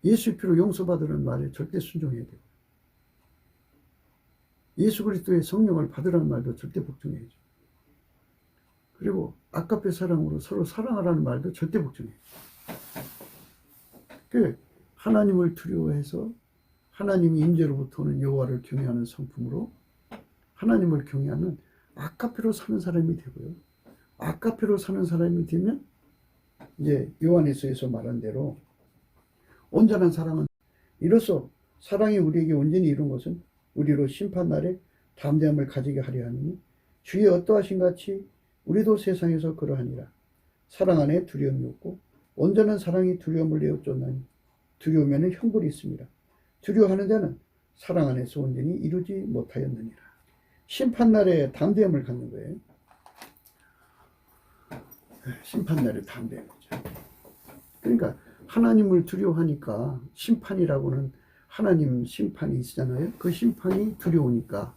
예수의 피로 용서받으라는 말에 절대 순종해야 되고 예수 그리스도의 성령을 받으라는 말도 절대 복종해야죠. 그리고 아까페 사랑으로 서로 사랑하라는 말도 절대 복종해야죠. 그 하나님을 두려워해서 하나님의 임재로부터는 여호와를 경외하는 성품으로 하나님을 경외하면 아까페로 사는 사람이 되고요. 아까페로 사는 사람이 되면 이제 요한에서에서 말한 대로 온전한 사랑은 이로써 사랑이 우리에게 온전히 이룬 것은 우리로 심판날에 담대함을 가지게 하려 하니 주의 어떠하신 같이 우리도 세상에서 그러하니라. 사랑 안에 두려움이 없고 온전한 사랑이 두려움을 내어 쫓나니 두려우면 형벌이 있습니다. 두려워하는 자는 사랑 안에서 온전히 이루지 못하였느니라. 심판날에 담대함을 갖는 거예요. 심판날에 담대함이죠. 그러니까 하나님을 두려워하니까 심판이라고는 하나님 심판이 있잖아요. 그 심판이 두려우니까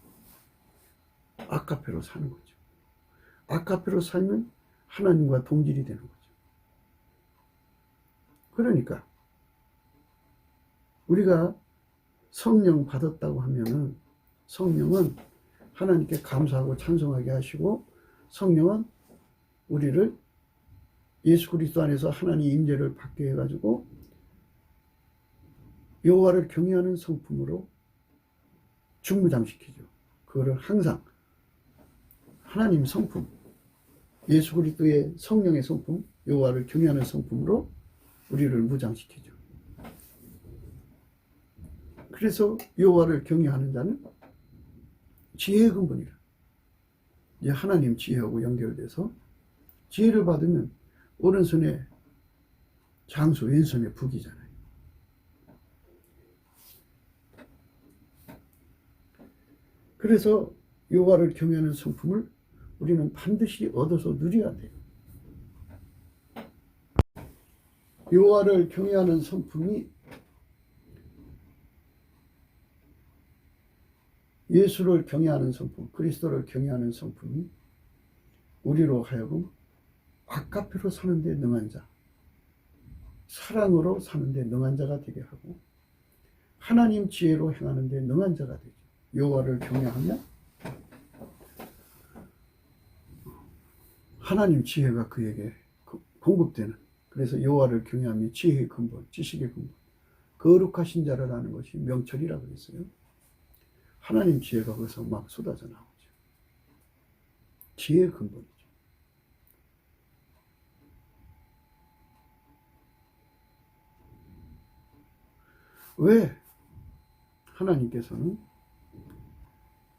아까페로 사는 거죠. 아까페로 살면 하나님과 동질이 되는 거죠. 그러니까 우리가 성령 받았다고 하면은 성령은 하나님께 감사하고 찬송하게 하시고 성령은 우리를 예수 그리스도 안에서 하나님의 임재를 받게 해가지고 여호와를 경외하는 성품으로 중무장시키죠. 그거를 항상 하나님 성품, 예수 그리스도의 성령의 성품, 여호와를 경외하는 성품으로 우리를 무장시키죠. 그래서 여호와를 경외하는 자는 지혜의 근본이라. 이제 하나님 지혜하고 연결돼서 지혜를 받으면 오른손에 장수, 왼손에 북이잖아요. 그래서 여호와를 경외하는 성품을 우리는 반드시 얻어서 누려야 돼요. 여호와를 경외하는 성품이 예수를 경외하는 성품, 그리스도를 경외하는 성품이 우리로 하여금 아까페로 사는데 능한 자, 사랑으로 사는데 능한 자가 되게 하고 하나님 지혜로 행하는데 능한 자가 되죠. 여호와를 경외하면 하나님 지혜가 그에게 공급되는, 그래서 여호와를 경외하며 지혜의 근본, 지식의 근본, 거룩하신 자를 아는 것이 명철이라고 했어요. 하나님 지혜가 거기서 막 쏟아져 나오죠. 지혜의 근본이죠. 왜 하나님께서는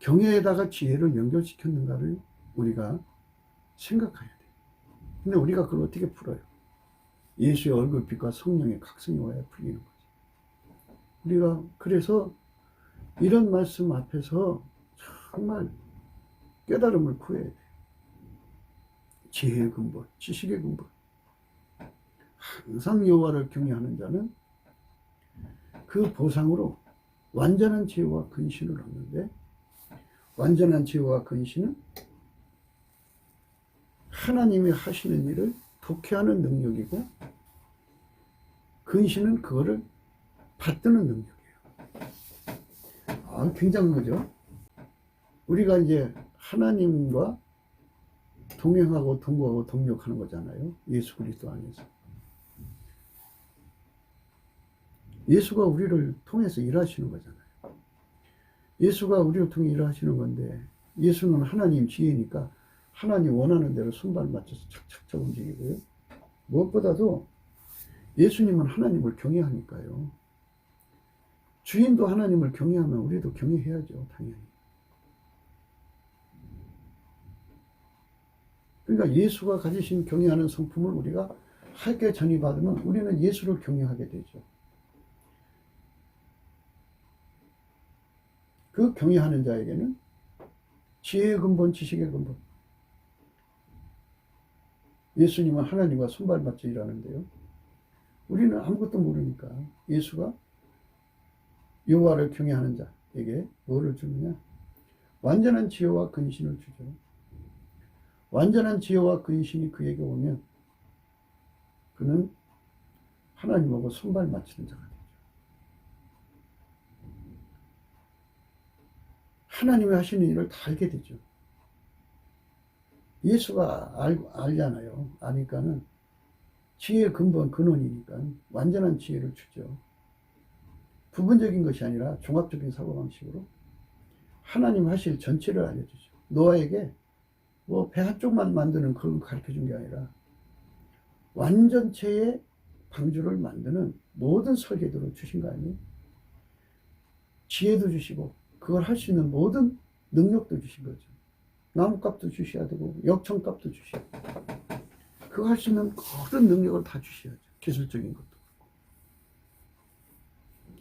경외에다가 지혜를 연결시켰는가를 우리가 생각해야 돼요. 근데 우리가 그걸 어떻게 풀어요? 예수의 얼굴빛과 성령의 각성이 와야 풀리는 거지. 우리가 그래서 이런 말씀 앞에서 정말 깨달음을 구해야 돼요. 지혜의 근본, 지식의 근본. 항상 여호와를 경외하는 자는 그 보상으로 완전한 지혜와 근신을 얻는데, 완전한 지혜와 근신은 하나님이 하시는 일을 독해하는 능력이고, 근신은 그거를 받드는 능력이에요. 굉장한 거죠. 우리가 이제 하나님과 동행하고 동거하고 동력하는 거잖아요. 예수 그리스도 안에서. 예수가 우리를 통해서 일하시는 거잖아요. 예수가 우리를 통해 일하시는 건데, 예수는 하나님 지혜니까 하나님 원하는 대로 손발 맞춰서 착착착 움직이고요. 무엇보다도 예수님은 하나님을 경외하니까요. 주인도 하나님을 경외하면 우리도 경외해야죠, 당연히. 그러니까 예수가 가지신 경외하는 성품을 우리가 함께 전이받으면 우리는 예수를 경외하게 되죠. 그 경외하는 자에게는 지혜의 근본, 지식의 근본. 예수님은 하나님과 손발 맞춰 일하는데요. 우리는 아무것도 모르니까 예수가 여호와를 경외하는 자에게 뭐를 주느냐? 완전한 지혜와 근신을 주죠. 완전한 지혜와 근신이 그에게 오면 그는 하나님하고 손발 맞추는 자가 되죠. 하나님이 하시는 일을 다 알게 되죠. 예수가 알잖아요. 아니까는 지혜의 근본, 근원이니까 완전한 지혜를 주죠. 부분적인 것이 아니라 종합적인 사고방식으로 하나님 하실 전체를 알려주죠. 노아에게 뭐 배 한쪽만 만드는 그런 거 가르쳐 준 게 아니라 완전체의 방주를 만드는 모든 설계도를 주신 거 아니에요? 지혜도 주시고 그걸 할 수 있는 모든 능력도 주신 거죠. 나무값도 주셔야 되고 역청값도 주셔야 되고 그거 할 수 있는 모든 능력을 다 주셔야죠. 기술적인 것도.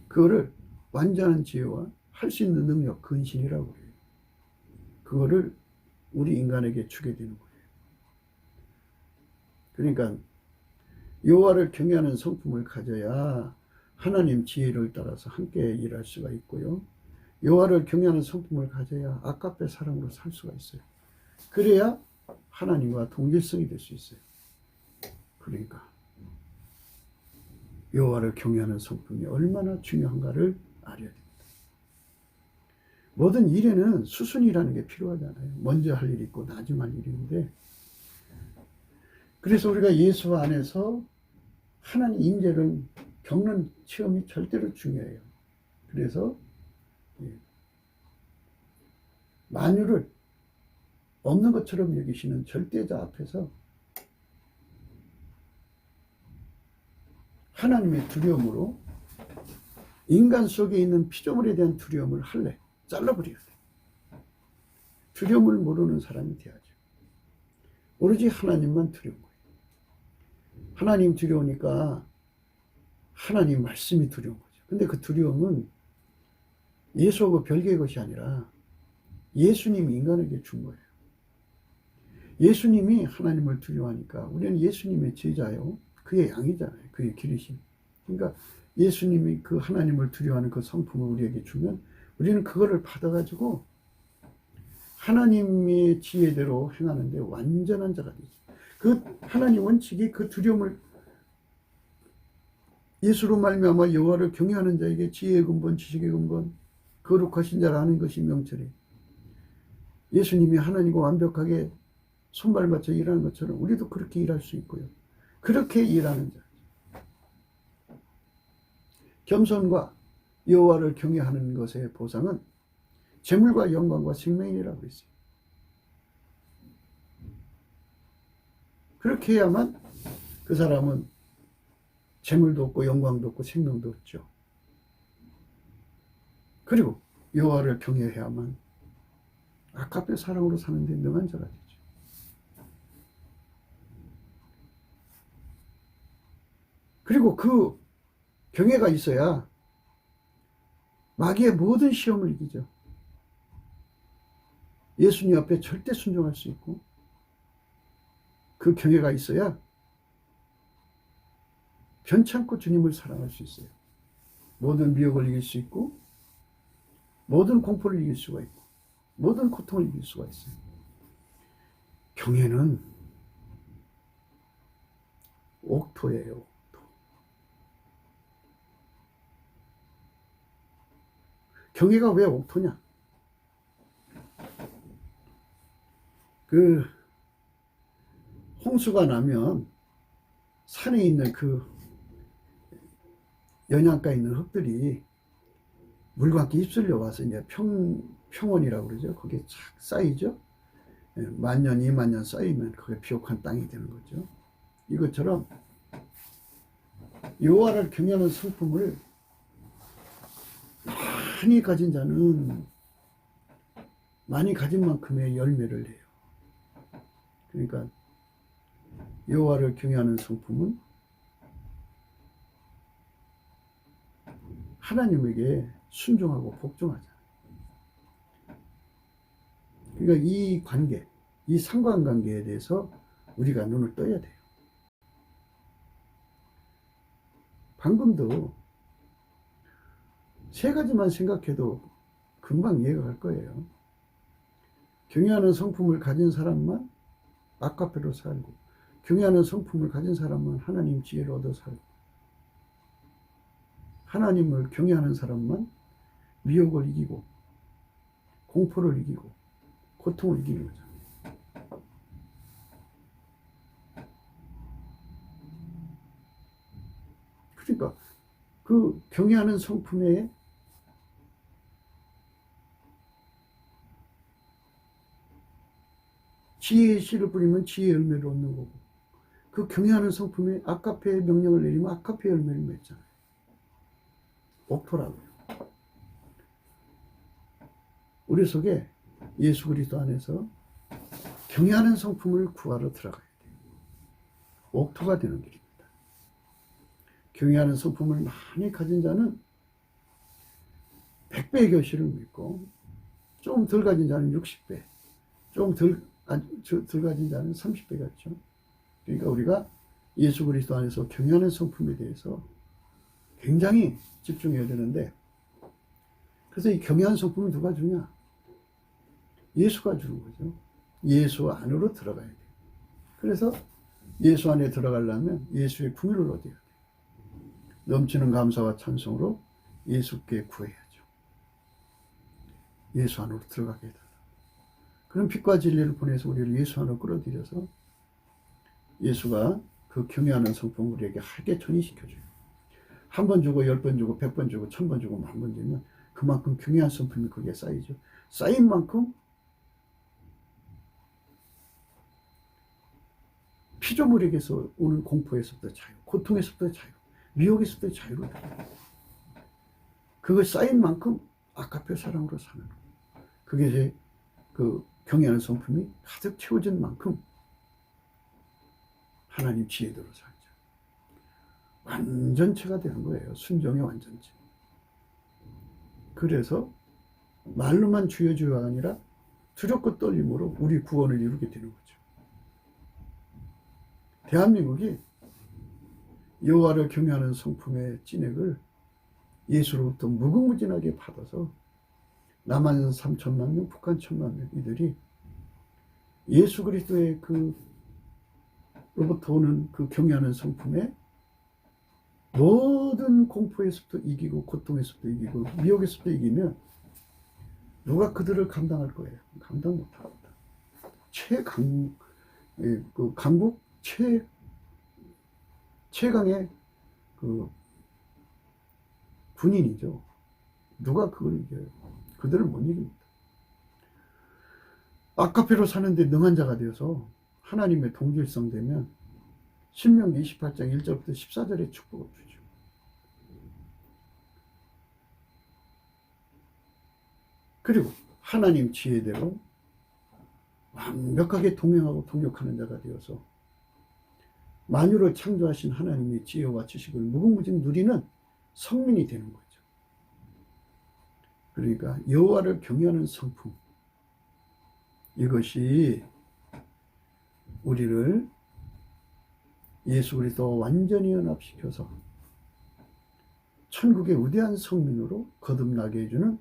그거를 완전한 지혜와 할 수 있는 능력, 근신이라고 해요. 그거를 우리 인간에게 주게 되는 거예요. 그러니까 여호와를 경외하는 성품을 가져야 하나님 지혜를 따라서 함께 일할 수가 있고요. 여호와를 경외하는 성품을 가져야 아깝게 사람으로 살 수가 있어요. 그래야 하나님과 동질성이 될 수 있어요. 그러니까 여호와를 경외하는 성품이 얼마나 중요한가를 알아야 됩니다. 모든 일에는 수순이라는 게 필요하잖아요. 먼저 할 일이 있고 나중 할 일이 있는데 그래서 우리가 예수 안에서 하나님 임재를 겪는 체험이 절대로 중요해요. 그래서 만유를 없는 것처럼 여기시는 절대자 앞에서 하나님의 두려움으로 인간 속에 있는 피조물에 대한 두려움을 할래 잘라버려야 돼. 두려움을 모르는 사람이 돼야죠. 오로지 하나님만 두려운 거예요. 하나님 두려우니까 하나님 말씀이 두려운 거죠. 근데 그 두려움은 예수하고 별개의 것이 아니라 예수님이 인간에게 준 거예요. 예수님이 하나님을 두려워하니까 우리는 예수님의 제자요. 그의 양이잖아요. 그의 기르심. 그러니까 예수님이 그 하나님을 두려워하는 그 성품을 우리에게 주면 우리는 그거를 받아가지고 하나님의 지혜대로 행하는데 완전한 자가 되죠. 그 하나님 원칙이 그 두려움을 예수로 말미암아 여호와를 경외하는 자에게 지혜의 근본, 지식의 근본, 거룩하신 자라 하는 것이 명철이에요. 예수님이 하나님과 완벽하게 손발 맞춰 일하는 것처럼 우리도 그렇게 일할 수 있고요. 그렇게 일하는 자. 겸손과 여호와를 경외하는 것의 보상은 재물과 영광과 생명이라고 했어요. 그렇게 해야만 그 사람은 재물도 없고 영광도 없고 생명도 없죠. 그리고 여호와를 경외해야만 아깝게 사랑으로 사는데 능한 자가 되죠. 그리고 그 경외가 있어야 마귀의 모든 시험을 이기죠. 예수님 앞에 절대 순종할 수 있고 그 경외가 있어야 변찮고 주님을 사랑할 수 있어요. 모든 미혹을 이길 수 있고 모든 공포를 이길 수가 있고 모든 고통을 이길 수가 있어요. 경외는 옥토예요. 옥토. 경외가 왜 옥토냐? 그 홍수가 나면 산에 있는 그 연양가에 있는 흙들이 물과 함께 휩쓸려 와서 이제 평원이라고 그러죠. 거기에 착 쌓이죠. 만년, 2만년 쌓이면 그게 비옥한 땅이 되는 거죠. 이것처럼 여호와를 경외하는 성품을 많이 가진 자는 많이 가진 만큼의 열매를 내요. 그러니까 여호와를 경외하는 성품은 하나님에게 순종하고 복종하잖아요. 그러니까 이 관계, 이 상관관계에 대해서 우리가 눈을 떠야 돼요. 방금도 세 가지만 생각해도 금방 이해가 갈 거예요. 경외하는 성품을 가진 사람만 아카페로 살고, 경외하는 성품을 가진 사람만 하나님 지혜를 얻어 살고, 하나님을 경외하는 사람만 미혹을 이기고, 공포를 이기고, 고통을 이기는 거죠. 그러니까 그 경외하는 성품에 지혜의 씨를 뿌리면 지혜의 열매를 얻는 거고, 그 경외하는 성품에 아카페의 명령을 내리면 아카페의 열매를 맺잖아요. 옥토라고요. 우리 속에 예수 그리스도 안에서 경외하는 성품을 구하러 들어가야 돼요. 옥토가 되는 길입니다. 경외하는 성품을 많이 가진 자는 100배의 결실을 믿고, 좀 덜 가진 자는 60배, 좀 덜 가진 자는 30배 같죠. 그러니까 우리가 예수 그리스도 안에서 경외하는 성품에 대해서 굉장히 집중해야 되는데, 그래서 이 경외하는 성품을 누가 주냐? 예수가 주는 거죠. 예수 안으로 들어가야 돼요. 그래서 예수 안에 들어가려면 예수의 궁유를 얻어야 돼요. 넘치는 감사와 찬송으로 예수께 구해야죠. 예수 안으로 들어가게 해달라. 그런 빛과 진리를 보내서 우리를 예수 안으로 끌어들여서 예수가 그 경외하는 성품을 우리에게 하게 전이시켜줘요. 한 번 주고 10번 주고 100번 주고 1000번 주고 10,000번 주면 그만큼 경외한 성품이 거기에 쌓이죠. 쌓인 만큼 피조물에게서 오는 공포에서부터 자유, 고통에서부터 자유, 미혹에서부터 자유를 얻어요. 그걸 쌓인 만큼 아카페 사랑으로 사는 거예요. 그게 그 경외하는 성품이 가득 채워진 만큼 하나님 지혜대로 살죠. 완전체가 되는 거예요. 순종의 완전체. 그래서 말로만 주여 주여가 아니라 두렵고 떨림으로 우리 구원을 이루게 되는 거죠. 대한민국이 여호와를 경외하는 성품의 찐액을 예수로부터 무궁무진하게 받아서 남한 3천만 명, 북한 1,000만 명 이들이 예수 그리스도의 로부터 오는 그 경외하는 성품에 모든 공포에서부터 이기고, 고통에서부터 이기고, 미혹에서부터 이기면 누가 그들을 감당할 거예요? 감당 못합니다. 강국 최강의 군인이죠. 누가 그걸 이겨요? 그들을 못 이깁니다. 아카페로 사는데 능한 자가 되어서 하나님의 동질성 되면 신명기 28장 1절부터 14절의 축복을 주죠. 그리고 하나님 지혜대로 완벽하게 동행하고 동역하는 자가 되어서 만유를 창조하신 하나님의 지혜와 지식을 무궁무진 누리는 성민이 되는 거죠. 그러니까 여호와를 경외하는 성품, 이것이 우리를 예수 그리스도와 완전히 연합시켜서 천국의 위대한 성민으로 거듭나게 해주는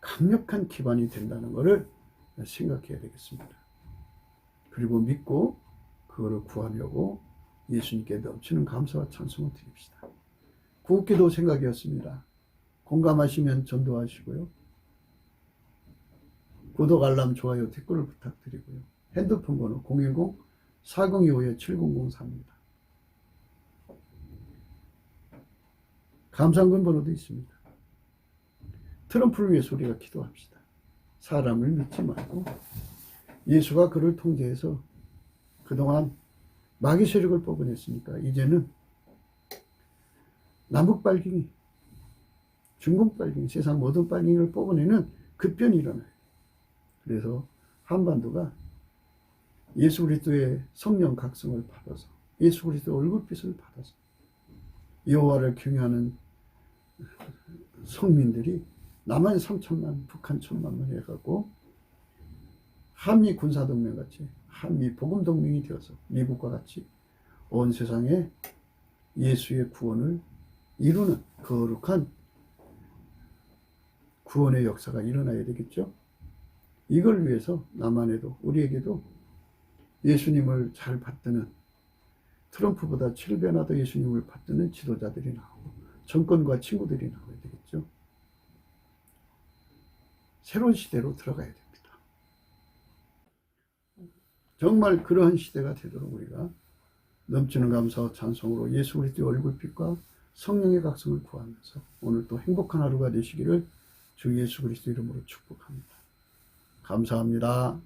강력한 기반이 된다는 것을 생각해야 되겠습니다. 그리고 믿고 그거를 구하려고 예수님께 넘치는 감사와 찬송을 드립시다. 구기도 생각이었습니다. 공감하시면 전도하시고요. 구독, 알람, 좋아요, 댓글을 부탁드리고요. 핸드폰 번호 010-4025-7004입니다. 감사한 번호도 있습니다. 트럼프를 위해서 우리가 기도합시다. 사람을 믿지 말고 예수가 그를 통제해서 그동안 마귀 세력을 뽑아냈으니까 이제는 남북 발갱이, 중국 발갱이, 세상 모든 발갱이를 뽑아내는 급변이 일어나요. 그래서 한반도가 예수 그리스도의 성령 각성을 받아서 예수 그리스도의 얼굴빛을 받아서 여호와를 경외하는 성민들이 남한 3천만, 북한 1천만만 해갖고 한미 군사동맹 같이 한미 복음동맹이 되어서 미국과 같이 온 세상에 예수의 구원을 이루는 거룩한 구원의 역사가 일어나야 되겠죠. 이걸 위해서 남한에도 우리에게도 예수님을 잘 받드는 트럼프보다 7배나 더 예수님을 받드는 지도자들이 나오고 정권과 친구들이 나와야 되겠죠. 새로운 시대로 들어가야 됩니다. 정말 그러한 시대가 되도록 우리가 넘치는 감사와 찬송으로 예수 그리스도의 얼굴빛과 성령의 각성을 구하면서 오늘 또 행복한 하루가 되시기를 주 예수 그리스도 이름으로 축복합니다. 감사합니다.